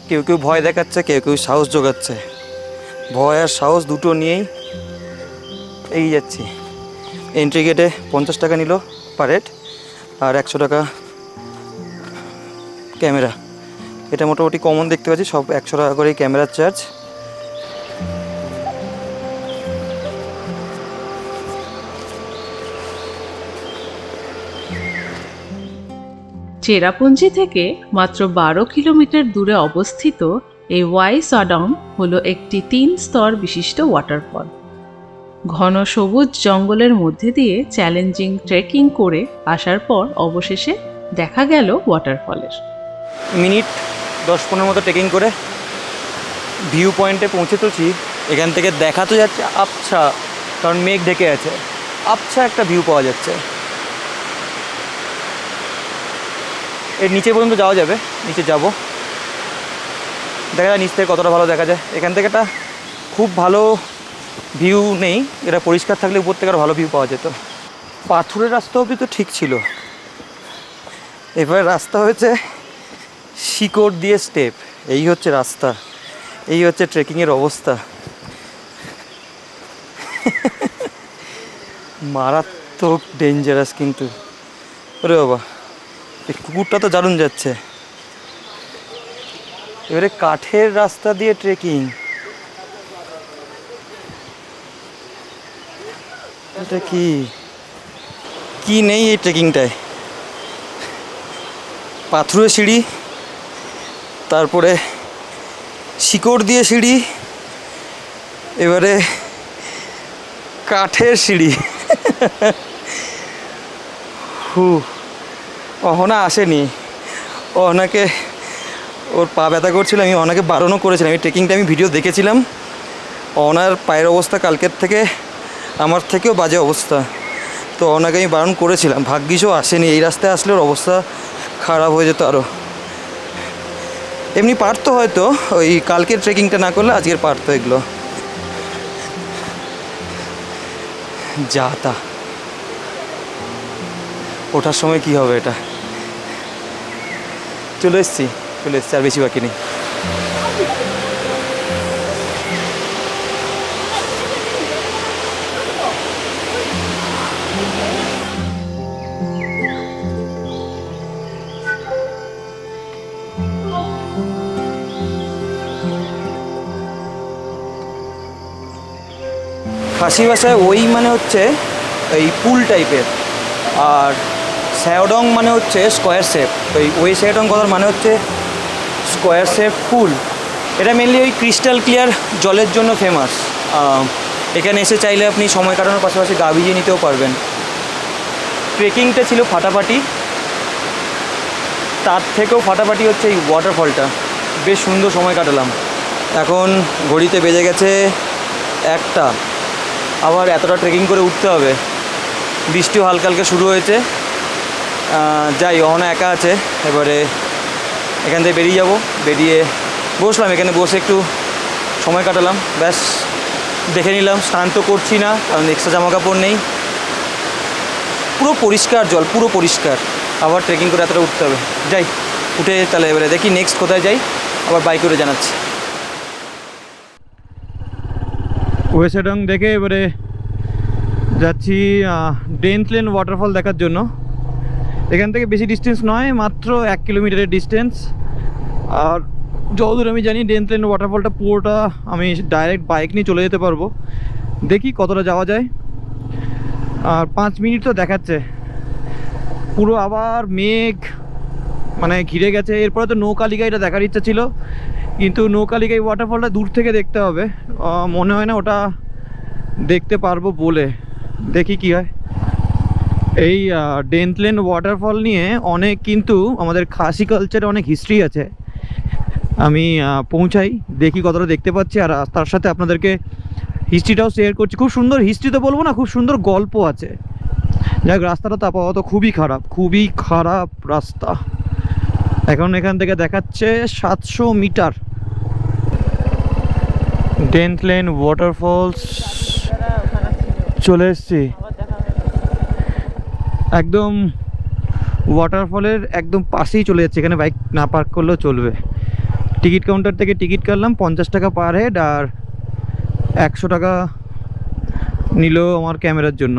কেউ ভয় দেখাচ্ছে, কেউ সাহস জোগাচ্ছে। ভয় আর সাহস দুটো নিয়েই এগিয়ে যাচ্ছি। এন্ট্রি গেটে 50 টাকা নিল পার হেড, আর 100 টাকা ক্যামেরা। এটা মোটামুটি কমন দেখতে পাচ্ছি, সব 100 টাকা করেই ক্যামেরার চার্জ। চেরাপুঞ্জি থেকে মাত্র 12 কিলোমিটার দূরে অবস্থিত এই ওয়াই শাডং হলো একটি 3 স্তর বিশিষ্ট ওয়াটারফল। ঘন সবুজ জঙ্গলের মধ্যে দিয়ে চ্যালেঞ্জিং ট্রেকিং করে আসার পর অবশেষে দেখা গেল ওয়াটারফলের। মিনিট 10-15 মতো ট্রেকিং করে ভিউ পয়েন্টে পৌঁছেছি। এখান থেকে দেখা তো যাচ্ছে আবছা, কারণ মেঘ ঢেকে আছে, আবছা একটা ভিউ পাওয়া যাচ্ছে। এর নিচে পর্যন্ত যাওয়া যাবে, নিচে যাব, দেখা যায় নিচ থেকে কতটা ভালো দেখা যায়। এখান থেকে একটা খুব ভালো ভিউ নেই, এটা পরিষ্কার থাকলে উপর থেকে আরও ভালো ভিউ পাওয়া যেত। পাথরের রাস্তা অবধি তো ঠিক ছিল, এবার রাস্তা হয়েছে শিকড় দিয়ে স্টেপ। এই হচ্ছে রাস্তা, এই হচ্ছে ট্রেকিংয়ের অবস্থা। মারাত্মক ডেঞ্জারাস কিন্তু। ওরে বাবা, এই কুকুরটা তো দারুণ যাচ্ছে। এবারে কাঠের রাস্তা দিয়ে ট্রেকিং, এটা কি কি নেই এই ট্রেকিংটায়? পাথুরে সিঁড়ি, তারপরে শিকড় দিয়ে সিঁড়ি, এবারে কাঠের সিঁড়ি। অহনা আসেনি, অহনাকে ওর পা ব্যথা করছিল, আমি অহনাকে বারণও করেছিলাম। এই ট্রেকিংটা আমি ভিডিও দেখেছিলাম, অহনার পায়ের অবস্থা কালকের থেকে আমার থেকেও বাজে অবস্থা, তো অহনাকে আমি বারণ করেছিলাম। ভাগ্যিসও আসেনি, এই রাস্তায় আসলে ওর অবস্থা খারাপ হয়ে যেত আরও। এমনি পারতো হয়তো, ওই কালকের ট্রেকিংটা না করলে আজকের পারতো এগুলো। যা তা, ওঠার সময় কি হবে এটা। চলে এসছি, আর বেশি বাকি নেই। খাসি ভাষায় ওই মানে হচ্ছে এই পুল টাইপের, আর স্যাওডং মানে হচ্ছে স্কোয়ার শেপ। ওই স্যাওডং কথার মানে হচ্ছে স্কোয়ার শেপ পুল। এটা মেনলি ওই ক্রিস্টাল ক্লিয়ার জলের জন্য ফেমাস। এখানে এসে চাইলে আপনি সময় কাটানোর পাশাপাশি গা ভিজিয়ে নিতেও পারবেন। ট্রেকিংটা ছিল ফাটাফাটি, তার থেকেও ফাটাফাটি হচ্ছে এই ওয়াটারফলটা। বেশ সুন্দর সময় কাটালাম। এখন ঘড়িতে বেজে গেছে 1টা, আবার এতটা ট্রেকিং করে উঠতে হবে। বৃষ্টিও হালকা হালকা শুরু হয়েছে। যাই, অহনা একা আছে, এবারে এখান থেকে বেরিয়ে যাব। বেরিয়ে বসলাম, এখানে বসে একটু সময় কাটালাম, ব্যাস দেখে নিলাম। স্নান তো করছি না, কারণ এক্সট্রা জামা কাপড় নেই। পুরো পরিষ্কার জল, পুরো পরিষ্কার। আবার ট্রেকিং করে এতটা উঠতে হবে। যাই, উঠে তাহলে এবারে দেখি নেক্সট কোথায় যাই, আবার বাইক করে জানাচ্ছি। ওয়েসেডং দেখে এবারে যাচ্ছি ডেনথলেন ওয়াটারফল দেখার জন্য। এখান থেকে বেশি ডিস্টেন্স নয়, মাত্র 1 কিলোমিটারের ডিস্টেন্স। আর যতদূর আমি জানি ডেনথলেন ওয়াটারফলটা পুরোটা আমি ডাইরেক্ট বাইক নিয়ে চলে যেতে পারবো। দেখি কতটা যাওয়া যায়। আর 5 মিনিট তো দেখাচ্ছে, পুরো আবার মেঘ মানে ঘিরে গেছে। এরপরে তো নৌকালিকাইটা দেখার ইচ্ছা ছিল, কিন্তু নৌকালিকাই ওয়াটারফলটা দূর থেকে দেখতে হবে। মনে হয় না ওটা দেখতে পারবো বলে, দেখি কি হয়। এই ডেনথলেন ওয়াটারফল নিয়ে অনেক কিন্তু আমাদের খাসি কালচারে অনেক হিস্ট্রি আছে। আমি পৌঁছাই, দেখি কতটা দেখতে পাচ্ছি, আর তার সাথে আপনাদেরকে হিস্ট্রিটাও শেয়ার করছি। খুব সুন্দর হিস্ট্রি তো বলবো না, খুব সুন্দর গল্প আছে। যাক, রাস্তাটা তো আপাতত খুবই খারাপ রাস্তা। এখন এখান থেকে দেখাচ্ছে 700 মিটার। ডেনথলেন ওয়াটারফলস চলে এসছি। একদম ওয়াটারফলের একদম পাশেই চলে যাচ্ছে, এখানে বাইক না পার্ক করলেও চলবে। টিকিট কাউন্টার থেকে টিকিট কাটলাম 50 টাকা পার হেড, আর 100 টাকা নিল আমার ক্যামেরার জন্য।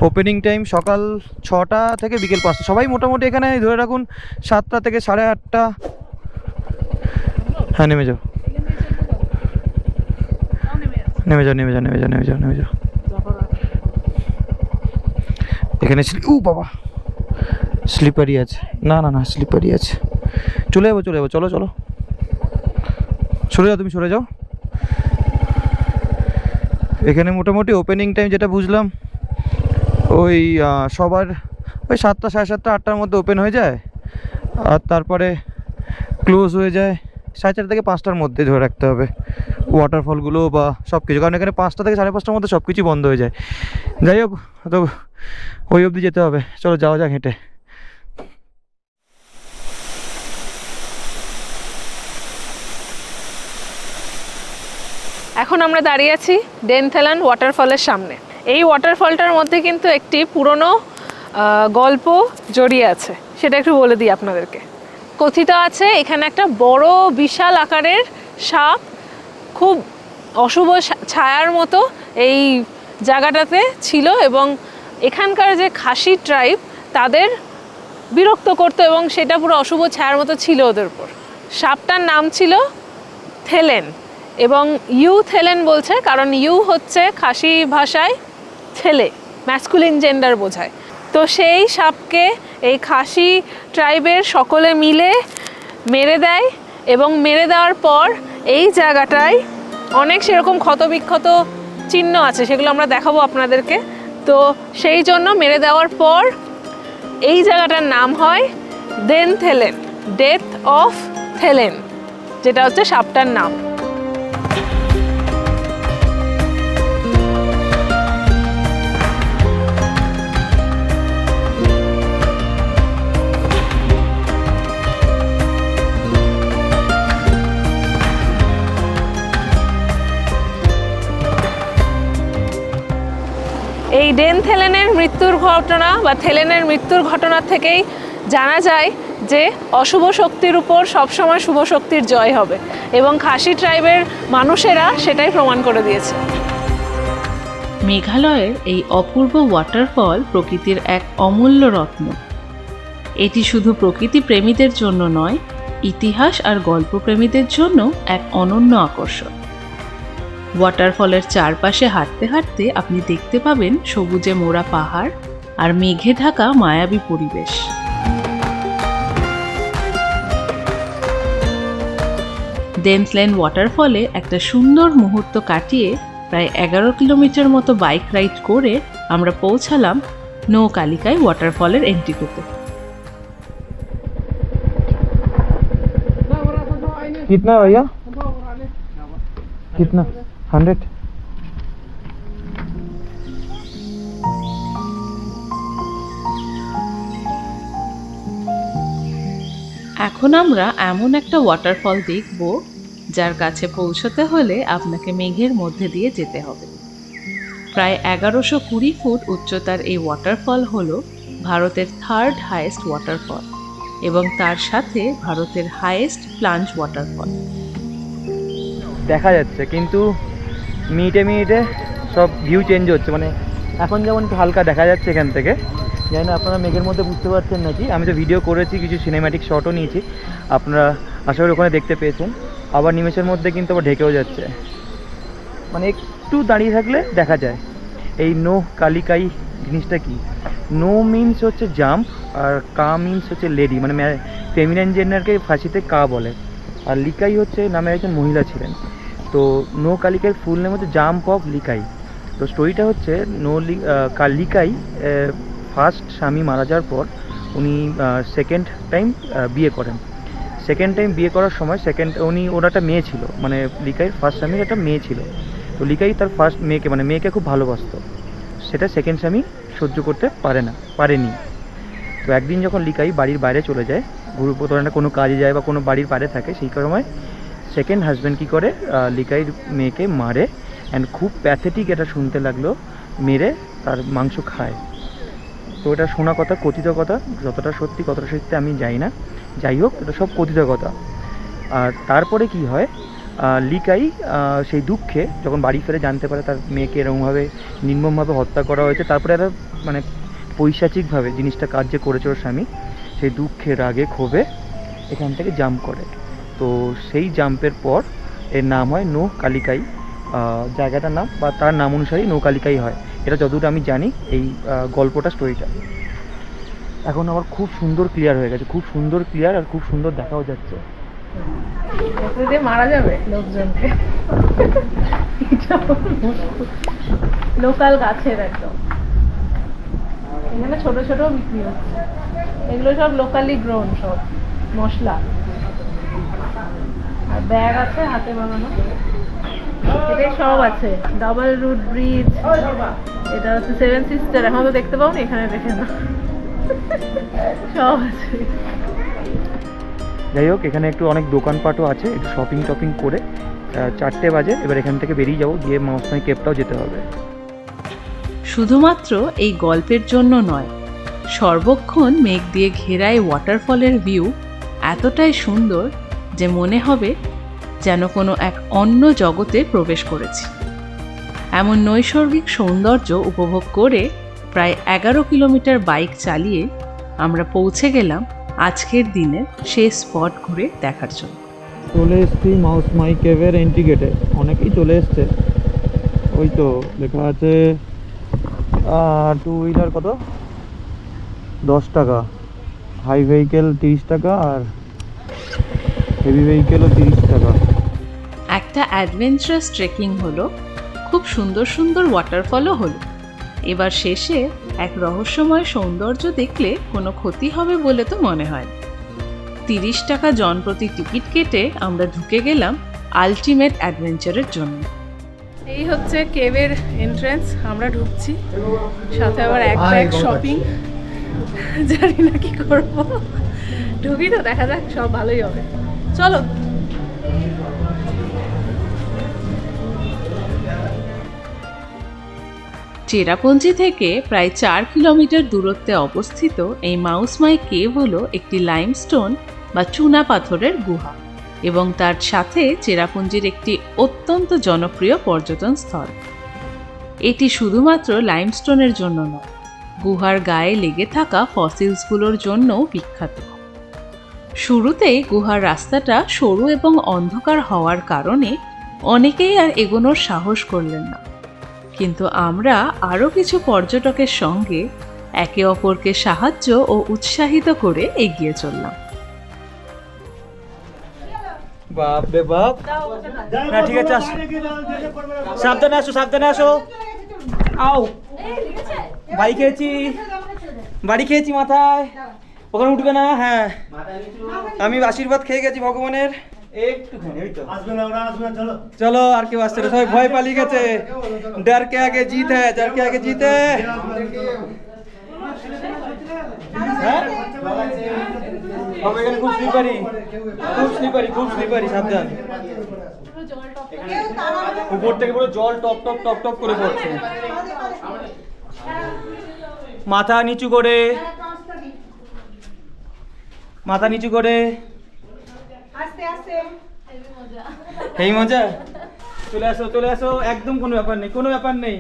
ওপেনিং টাইম সকাল 6টা থেকে বিকেল 5টা। সবাই মোটামুটি এখানে ধরে রাখুন 7টা থেকে 8:30। হ্যাঁ, নেমে যাও। এখানে বাবা স্লিপারি আছে। না, স্লিপারি আছে। চলে যাবো, চলো সরে যাও, তুমি সরে যাও। এখানে মোটামুটি ওপেনিং টাইম যেটা বুঝলাম, ওই সবার ওই 7টা, 7:30, 8টার মধ্যে ওপেন হয়ে যায়, আর তারপরে ক্লোজ হয়ে যায় 4:30 থেকে 5টার মধ্যে ধরে রাখতে হবে ওয়াটারফলগুলো বা সব কিছু। কারণ এখানে 5টা থেকে 5:30টার মধ্যে সব কিছুই বন্ধ হয়ে যায়। যাই হোক, তো ওই অবধি যেতে হবে। চলো যাওয়া যাক হেঁটে। এখন আমরা দাঁড়িয়ে আছি ডেনথলেন ওয়াটারফলের সামনে। এই ওয়াটারফলটার মধ্যে কিন্তু একটি পুরনো গল্প জড়িয়ে আছে, সেটা একটু বলে দিই আপনাদেরকে। কথিত আছে এখানে একটা বড় বিশাল আকারের সাপ খুব অশুভ ছায়ার মতো এই জায়গাটাতে ছিল এবং এখানকার যে খাসি ট্রাইব তাদের বিরক্ত করতো এবং সেটা পুরো অশুভ ছায়ার মতো ছিল ওদের উপর। সাপটার নাম ছিল থেলেন এবং ইউ থেলেন বলছে কারণ ইউ হচ্ছে খাসি ভাষায় ছেলে, ম্যাসকুলিন জেন্ডার বোঝায়। তো সেই সাপকে এই খাসি ট্রাইবের সকলে মিলে মেরে দেয় এবং মেরে দেওয়ার পর এই জায়গাটায় অনেক সেরকম ক্ষতবিক্ষত চিহ্ন আছে, সেগুলো আমরা দেখাবো আপনাদেরকে। তো সেই জন্য মেরে দেওয়ার পর এই জায়গাটার নাম হয় দেন থেলেন, ডেথ অফ থেলেন, যেটা হচ্ছে সাপটার নাম। এই ডেন থেলেনের মৃত্যুর ঘটনা বা থেলেনের মৃত্যুর ঘটনা থেকেই জানা যায় যে অশুভ শক্তির উপর সবসময় শুভ শক্তির জয় হবে এবং খাসি ট্রাইবের মানুষেরা সেটাই প্রমাণ করে দিয়েছে। মেঘালয়ের এই অপূর্ব ওয়াটারফল প্রকৃতির এক অমূল্য রত্ন। এটি শুধু প্রকৃতি প্রেমীদের জন্য নয়, ইতিহাস আর গল্পপ্রেমীদের জন্য এক অনন্য আকর্ষণ। ওয়াটারফলের চারপাশে হাঁটতে হাঁটতে আপনি দেখতে পাবেন সবুজে মোড়া পাহাড় আর মেঘে ঢাকা মায়াবী পরিবেশ। ডেনথলেন ওয়াটারফলে একটা সুন্দর মুহূর্ত কাটিয়ে প্রায় 11 কিলোমিটার মতো বাইক রাইড করে আমরা পৌঁছালাম নো কালিকাই ওয়াটারফলের এন্ট্রিতে। कितना भैया? कितना? 100? এখন আমরা এমন একটা ওয়াটারফল দেখব যার কাছে পৌঁছতে হলে আপনাকে মেঘের মধ্যে দিয়ে যেতে হবে। প্রায় 1120 ফুট উচ্চতার এই ওয়াটারফল হলো ভারতের 3rd হাইয়েস্ট ওয়াটারফল এবং তার সাথে ভারতের হাইয়েস্ট প্লাঞ্জ ওয়াটারফল। দেখা যাচ্ছে কিন্তু মিনিটে মিনিটে সব ভিউ চেঞ্জ হচ্ছে, মানে এখন যেমন একটু হালকা দেখা যাচ্ছে এখান থেকে, জানি না আপনারা মেঘের মধ্যে বুঝতে পারছেন নাকি। আমি তো ভিডিও করেছি, কিছু সিনেম্যাটিক শটও নিয়েছি, আপনারা আশা করি ওখানে দেখতে পেয়েছেন। আবার নিমেষের মধ্যে কিন্তু আবার ঢেকেও যাচ্ছে, মানে একটু দাঁড়িয়ে থাকলে দেখা যায়। এই নো কালিকাই জিনিসটা কি? নো মিন্স হচ্ছে জাম্প আর কা মিন্স হচ্ছে লেডি, মানে ফেমিনাইন জেন্ডারকে ফাঁসিতে কা বলে, আর লিকাই হচ্ছে নামে একজন মহিলা ছিলেন। তো নো কালিকাই ফুল নেম হচ্ছে জাম্প অফ লিকাই। তো স্টোরিটা হচ্ছে লিকাই ফার্স্ট স্বামী মারা যাওয়ার পর উনি সেকেন্ড টাইম বিয়ে করেন। সেকেন্ড টাইম বিয়ে করার সময় ওর একটা মেয়ে ছিল, মানে লিকাইয়ের ফার্স্ট স্বামীর একটা মেয়ে ছিল। তো লিকাই তার ফার্স্ট মেয়েকে খুব ভালোবাসতো, সেটা সেকেন্ড স্বামী সহ্য করতে পারেনি। তো একদিন যখন লিকাই বাড়ির বাইরে চলে যায়, ধরেন কোনো কাজে যায় বা কোনো বাড়ির বাইরে থাকে, সেই সময় সেকেন্ড হাজব্যান্ড কী করে লিকাইয়ের মেয়েকে মারে, অ্যান্ড খুব প্যাথেটিক এটা শুনতে লাগলো, মেরে তার মাংস খায়। তো এটা শোনা কথা, কথিত কথা, যতটা সত্যি কতটা সত্যি আমি জানি না, যাই হোক এটা সব কথিত কথা। আর তারপরে কি হয়, লিকাই সেই দুঃখে যখন বাড়ি ফিরে জানতে পারে তার মেয়েকে এরকমভাবে নির্মমভাবে হত্যা করা হয়েছে, তারপরে একটা মানে পৈশাচিকভাবে জিনিসটা কাজ যে করেছে ওর স্বামী, সেই দুঃখে রাগে ক্ষোভে এখান থেকে জাম্প করে। তো সেই জাম্পের পর এর নাম হয় নো কালিকাই, জায়গাটার নাম বা তার নাম অনুসারেই নো কালিকাই হয়। এটা যতদূর আমি জানি এই গল্পটা, স্টোরিটা এখন আমার খুব সুন্দর ক্লিয়ার হয়ে গেছে, খুব সুন্দর ক্লিয়ার আর খুব সুন্দর দেখাও যাচ্ছে। মারা যাবে লোকজনকে, লোকাল গাছের একদম এখানে ছোট ছোট বিক্রি হচ্ছে, এগুলো সব লোকালি গ্রোন, সব মশলা। আর ব্যাগ আছে হাতে বানানো, এটাই সব আছে। ডাবল রুট ব্রিজ, এটা হচ্ছে 7 সিস্টার, এখন তো দেখতে পাও না, এখানে দেখে না, সব আছে। যাই হোক এখানে একটু অনেক দোকানপাটও আছে, একটু শপিং করে 4টে বাজে এবার এখান থেকে বেরিয়ে যাবো, গিয়ে মাউসমাই কেপটাও যেতে হবে। শুধুমাত্র এই গল্পের জন্য নয়, সর্বক্ষণ মেঘ দিয়ে ঘেরা এই ওয়াটারফলের ভিউ এতটাই সুন্দর যে মনে হবে যেন কোনো এক অন্য জগতে প্রবেশ করেছি। এমন নৈসর্গিক সৌন্দর্য উপভোগ করে প্রায় 11 কিলোমিটার বাইক চালিয়ে আমরা পৌঁছে গেলাম আজকের দিনের শেষ স্পট ঘুরে দেখার জন্য। চলে এসছি মাউস মাই কেভের এন্ট্রি গেটে। অনেকেই চলে এসছে, ওই তো লেখা আছে 2 হুইলার কত 10 টাকা, হাই ভেহিকেল 30 টাকা আর হেভি ভেহিকেলও 30 টাকা। একটা অ্যাডভেঞ্চারাস ট্রেকিং হলো, খুব সুন্দর সুন্দর ওয়াটারফলও হলো। এবার শেষে এক রহস্যময় সৌন্দর্য দেখলে কোনো ক্ষতি হবে বলে তো মনে হয়। 30 টাকা জন প্রতি টিকিট কেটে আমরা ঢুকে গেলাম আলটিমেট অ্যাডভেঞ্চারের জন্য। এই হচ্ছে কেভের এন্ট্রেন্স, আমরা ঢুকছি, সাথে আবার এক ব্যাগ শপিং। জানি না কি করবো, ঢুকি তো, দেখা যাক, সব ভালোই হবে, চলো। চেরাপুঞ্জি থেকে প্রায় 4 কিলোমিটার দূরত্বে অবস্থিত এই মাউস মাই কেভ হলো একটি লাইমস্টোন বা চুনা পাথরের গুহা এবং তার সাথে চেরাপুঞ্জির একটি অত্যন্ত জনপ্রিয় পর্যটন স্থল। এটি শুধুমাত্র লাইমস্টোনের জন্য নয়, গুহার গায়ে লেগে থাকা ফসিলসগুলোর জন্যও বিখ্যাত। শুরুতেই গুহার রাস্তাটা সরু এবং অন্ধকার হওয়ার কারণে অনেকেই আর এগোনোর সাহস করলেন না, কিন্তু আমরা আরও কিছু পর্যটকের সঙ্গে একে অপরকে সাহায্য ও উৎসাহিত করে এগিয়ে চললাম। বাপ রে বাপ, না ঠিক আছে, সাবধানে আসো, সাবধানে আসো। আও, বাড়ি খেয়েছি মাথায়, ওখানে উঠবে না। হ্যাঁ, আমি আশীর্বাদ খেয়ে গেছি ভগবানের একটুখানি, ওই তো চলো। আর কেউ আসছে না, সবাই ভয় পালিয়ে গেছে। ডর কে আগে জিত হ্যায়, ডর কে আগে জিত হ্যায়। হ্যাঁ, বাবা এখানে খুব স্লিপারি, খুব স্লিপারি, সাবধান। উপর থেকে পুরো জল টপ টপ টপ টপ করে পড়ছে। মাথা নিচু করে, মাথা নিচু করে, এই মজা। চলে আসো, চলে আসো, একদম কোনো ব্যাপার নেই, কোনো ব্যাপার নেই।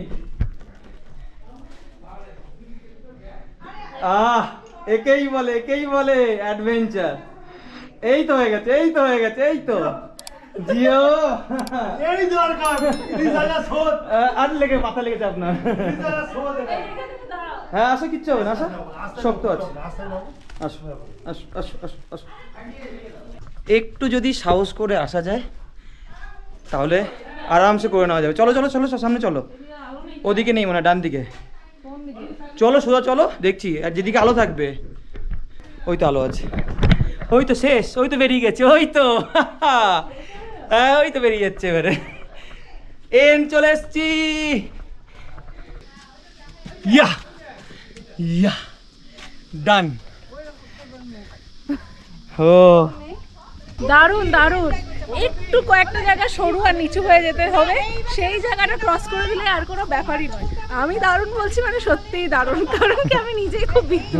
একেই বলে অ্যাডভেঞ্চার। এই তো হয়ে গেছে, এই তো হয়ে গেছে, এই তো জিও। এই দরকার, আর লেগে মাথা লেগেছে আপনার। হ্যাঁ আসো, কিচ্ছু হবে না, আসো, শক্ত আছে, আসো আসো আসো আসো আসো। একটু যদি সাহস করে আসা যায় তাহলে আরামসে করে নেওয়া যাবে। চলো চলো চলো, সামনে চলো। ওদিকে নেই মানে, ডান দিকে চলো, সোজা চলো, দেখছি। আর যেদিকে আলো থাকবে, ওই তো আলো আছে, ওই তো শেষ, ওই তো বেরিয়ে গেছে, ওই তো হ্যাঁ, ওই তো বেরিয়ে যাচ্ছে এবারে। এন্ড চলে এসছি। ইয়া ইয়া ডান। ও দারুণ দারুণ, একটু কয়েকটা জায়গা সরু আর নিচু হয়ে যেতে হবে, সেই জায়গাটা ক্রস করে দিলে আর কোনো ব্যাপারই নয়। আমি দারুণ বলছি মানে সত্যিই দারুণ, কারণ কি আমি নিজেই খুব বিদ্ধ।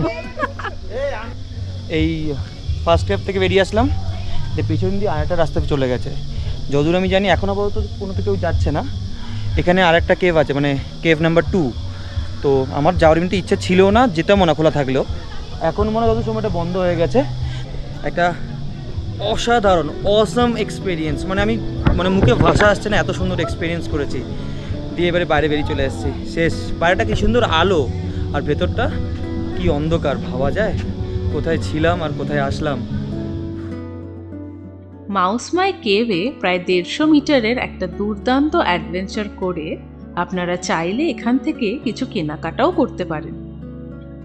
এই ফার্স্ট কেভ থেকে বেরিয়ে আসলাম, যে পিছন দিয়ে আরেকটা রাস্তা চলে গেছে। যতদূর আমি জানি এখন আপাতত কোনো কেউ যাচ্ছে না। এখানে আরেকটা কেভ আছে, মানে কেভ নাম্বার 2। তো আমার যাওয়ার এমনিতে ইচ্ছা ছিল না, যেতাম না খোলা থাকলেও। এখন মনে হয় যত সময়টা বন্ধ হয়ে গেছে। একটা অসাধারণ অসাম এক্সপিরিয়েন্স, মানে আমি মানে মুখে ভাষা আসছে না, এত সুন্দর এক্সপিরিয়েন্স করেছি। দিয়ে এবারে বাইরে বেরিয়ে চলে এসেছি, শেষ। বাইরেটা কি সুন্দর আলো, আর ভেতরটা কি অন্ধকার, ভাবা যায় কোথায় ছিলাম আর কোথায় আসলাম। মাউস মাই কেভে প্রায় 150 মিটারের একটা দুর্দান্ত অ্যাডভেঞ্চার করে আপনারা চাইলে এখান থেকে কিছু কেনাকাটাও করতে পারেন।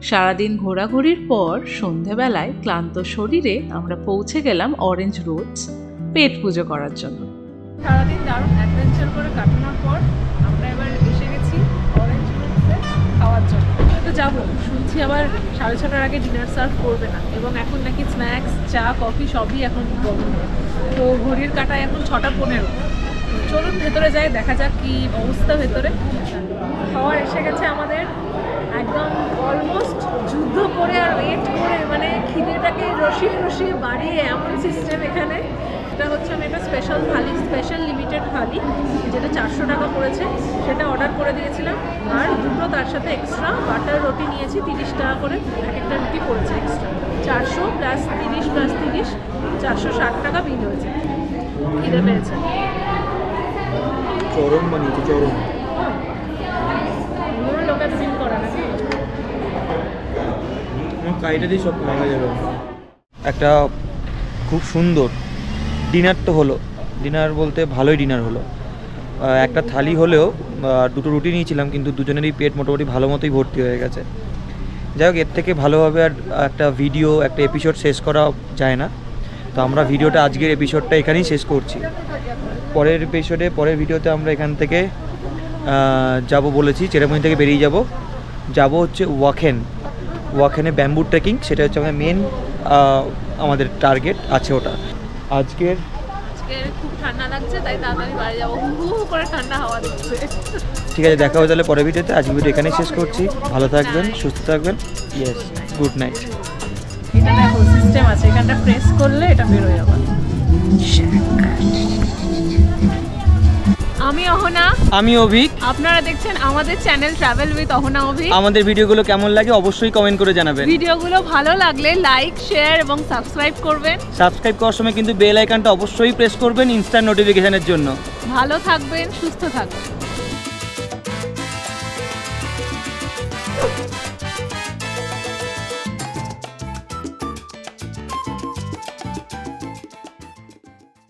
সারাদিন ঘোরাঘুরির পর সন্ধেবেলায় ক্লান্ত শরীরে আমরা পৌঁছে গেলাম অরেঞ্জ রোডস পেট পুজো করার জন্য। সারাদিন দারুণ অ্যাডভেঞ্চার করে কাটানোর পর আমরা এবার এসে গেছি অরেঞ্জ রোডসে খাওয়ার জন্য। তো যাবো, শুনছি আবার 6:30টার আগে ডিনার সার্ভ করবে না, এবং এখন নাকি স্ন্যাক্স, চা, কফি সবই এখন বন্ধ। তো ঘড়ির কাটায় এখন 6:15। চলুন ভেতরে যাই, দেখা যাক কি অবস্থা ভেতরে। খাওয়ার এসে গেছে আমাদের, একদম অলমোস্ট যুদ্ধ করে আর ওয়েট করে, মানে খিদেটাকে রসিয়ে রসিয়ে বাড়িয়ে এমন সিস্টেম এখানে। এটা হচ্ছে আমি একটা স্পেশাল থালি, স্পেশাল লিমিটেড থালি, যেটা 400 টাকা পড়েছে, সেটা অর্ডার করে দিয়েছিলাম। আর দুটো তার সাথে এক্সট্রা বাটার রুটি নিয়েছি, 30 টাকা করে এক একটা রুটি পড়েছে এক্সট্রা। 400 প্লাস 30 প্লাস 30, 460 টাকা বিল হয়েছে। খিদে পেয়েছে। চরম বানিয়েছে, চরম। লোকের সিন করা নাকি? কাইটা দিয়ে সব খাওয়া যাবে। একটা খুব সুন্দর ডিনার তো হলো, ডিনার বলতে ভালোই ডিনার হলো। একটা থালি হলেও দুটো রুটি নিয়েছিলাম, কিন্তু দুজনেরই পেট মোটামুটি ভালো মতোই ভর্তি হয়ে গেছে। যাই হোক, এর থেকে ভালোভাবে আর একটা ভিডিও, একটা এপিসোড শেষ করা যায় না। তো আমরা ভিডিওটা, আজকের এপিসোডটা এখানেই শেষ করছি। পরের এপিসোডে, পরের ভিডিওতে আমরা এখান থেকে যাব বলেছি, চেরাপুঞ্জি থেকে বেরিয়ে যাব হচ্ছে ওয়াখেনে ব্যাম্বু ট্রেকিং। সেটা হচ্ছে আমাদের মেন, আমাদের টার্গেট আছে ওটা। আজকে খুব ঠান্ডা লাগছে, তাই তাড়াতাড়ি বাড়ি যাবো, হু হু করে ঠান্ডা হাওয়া দিচ্ছে। ঠিক আছে, দেখা হবে তাহলে পরের ভিডিওতে। আজকের ভিডিও এখানেই শেষ করছি। ভালো থাকবেন, সুস্থ থাকবেন। Yes, good night. এটা দেখো সিস্টেম আছে, এখানটা প্রেস করলে এটা বেরোয় আবার। আমি অহনা, আমি অভিক। আপনারা দেখছেন আমাদের channel travel with Ahana Avik. আমাদের ভিডিওগুলো কেমন লাগে অবশ্যই কমেন্ট করে জানাবেন। ভিডিওগুলো ভালো লাগলে লাইক, শেয়ার এবং সাবস্ক্রাইব করবেন। সাবস্ক্রাইব করার সময় কিন্তু বেল আইকনটা অবশ্যই প্রেস করবেন ইনস্ট্যান্ট নোটিফিকেশনের জন্য। ভালো থাকবেন, সুস্থ থাকবেন।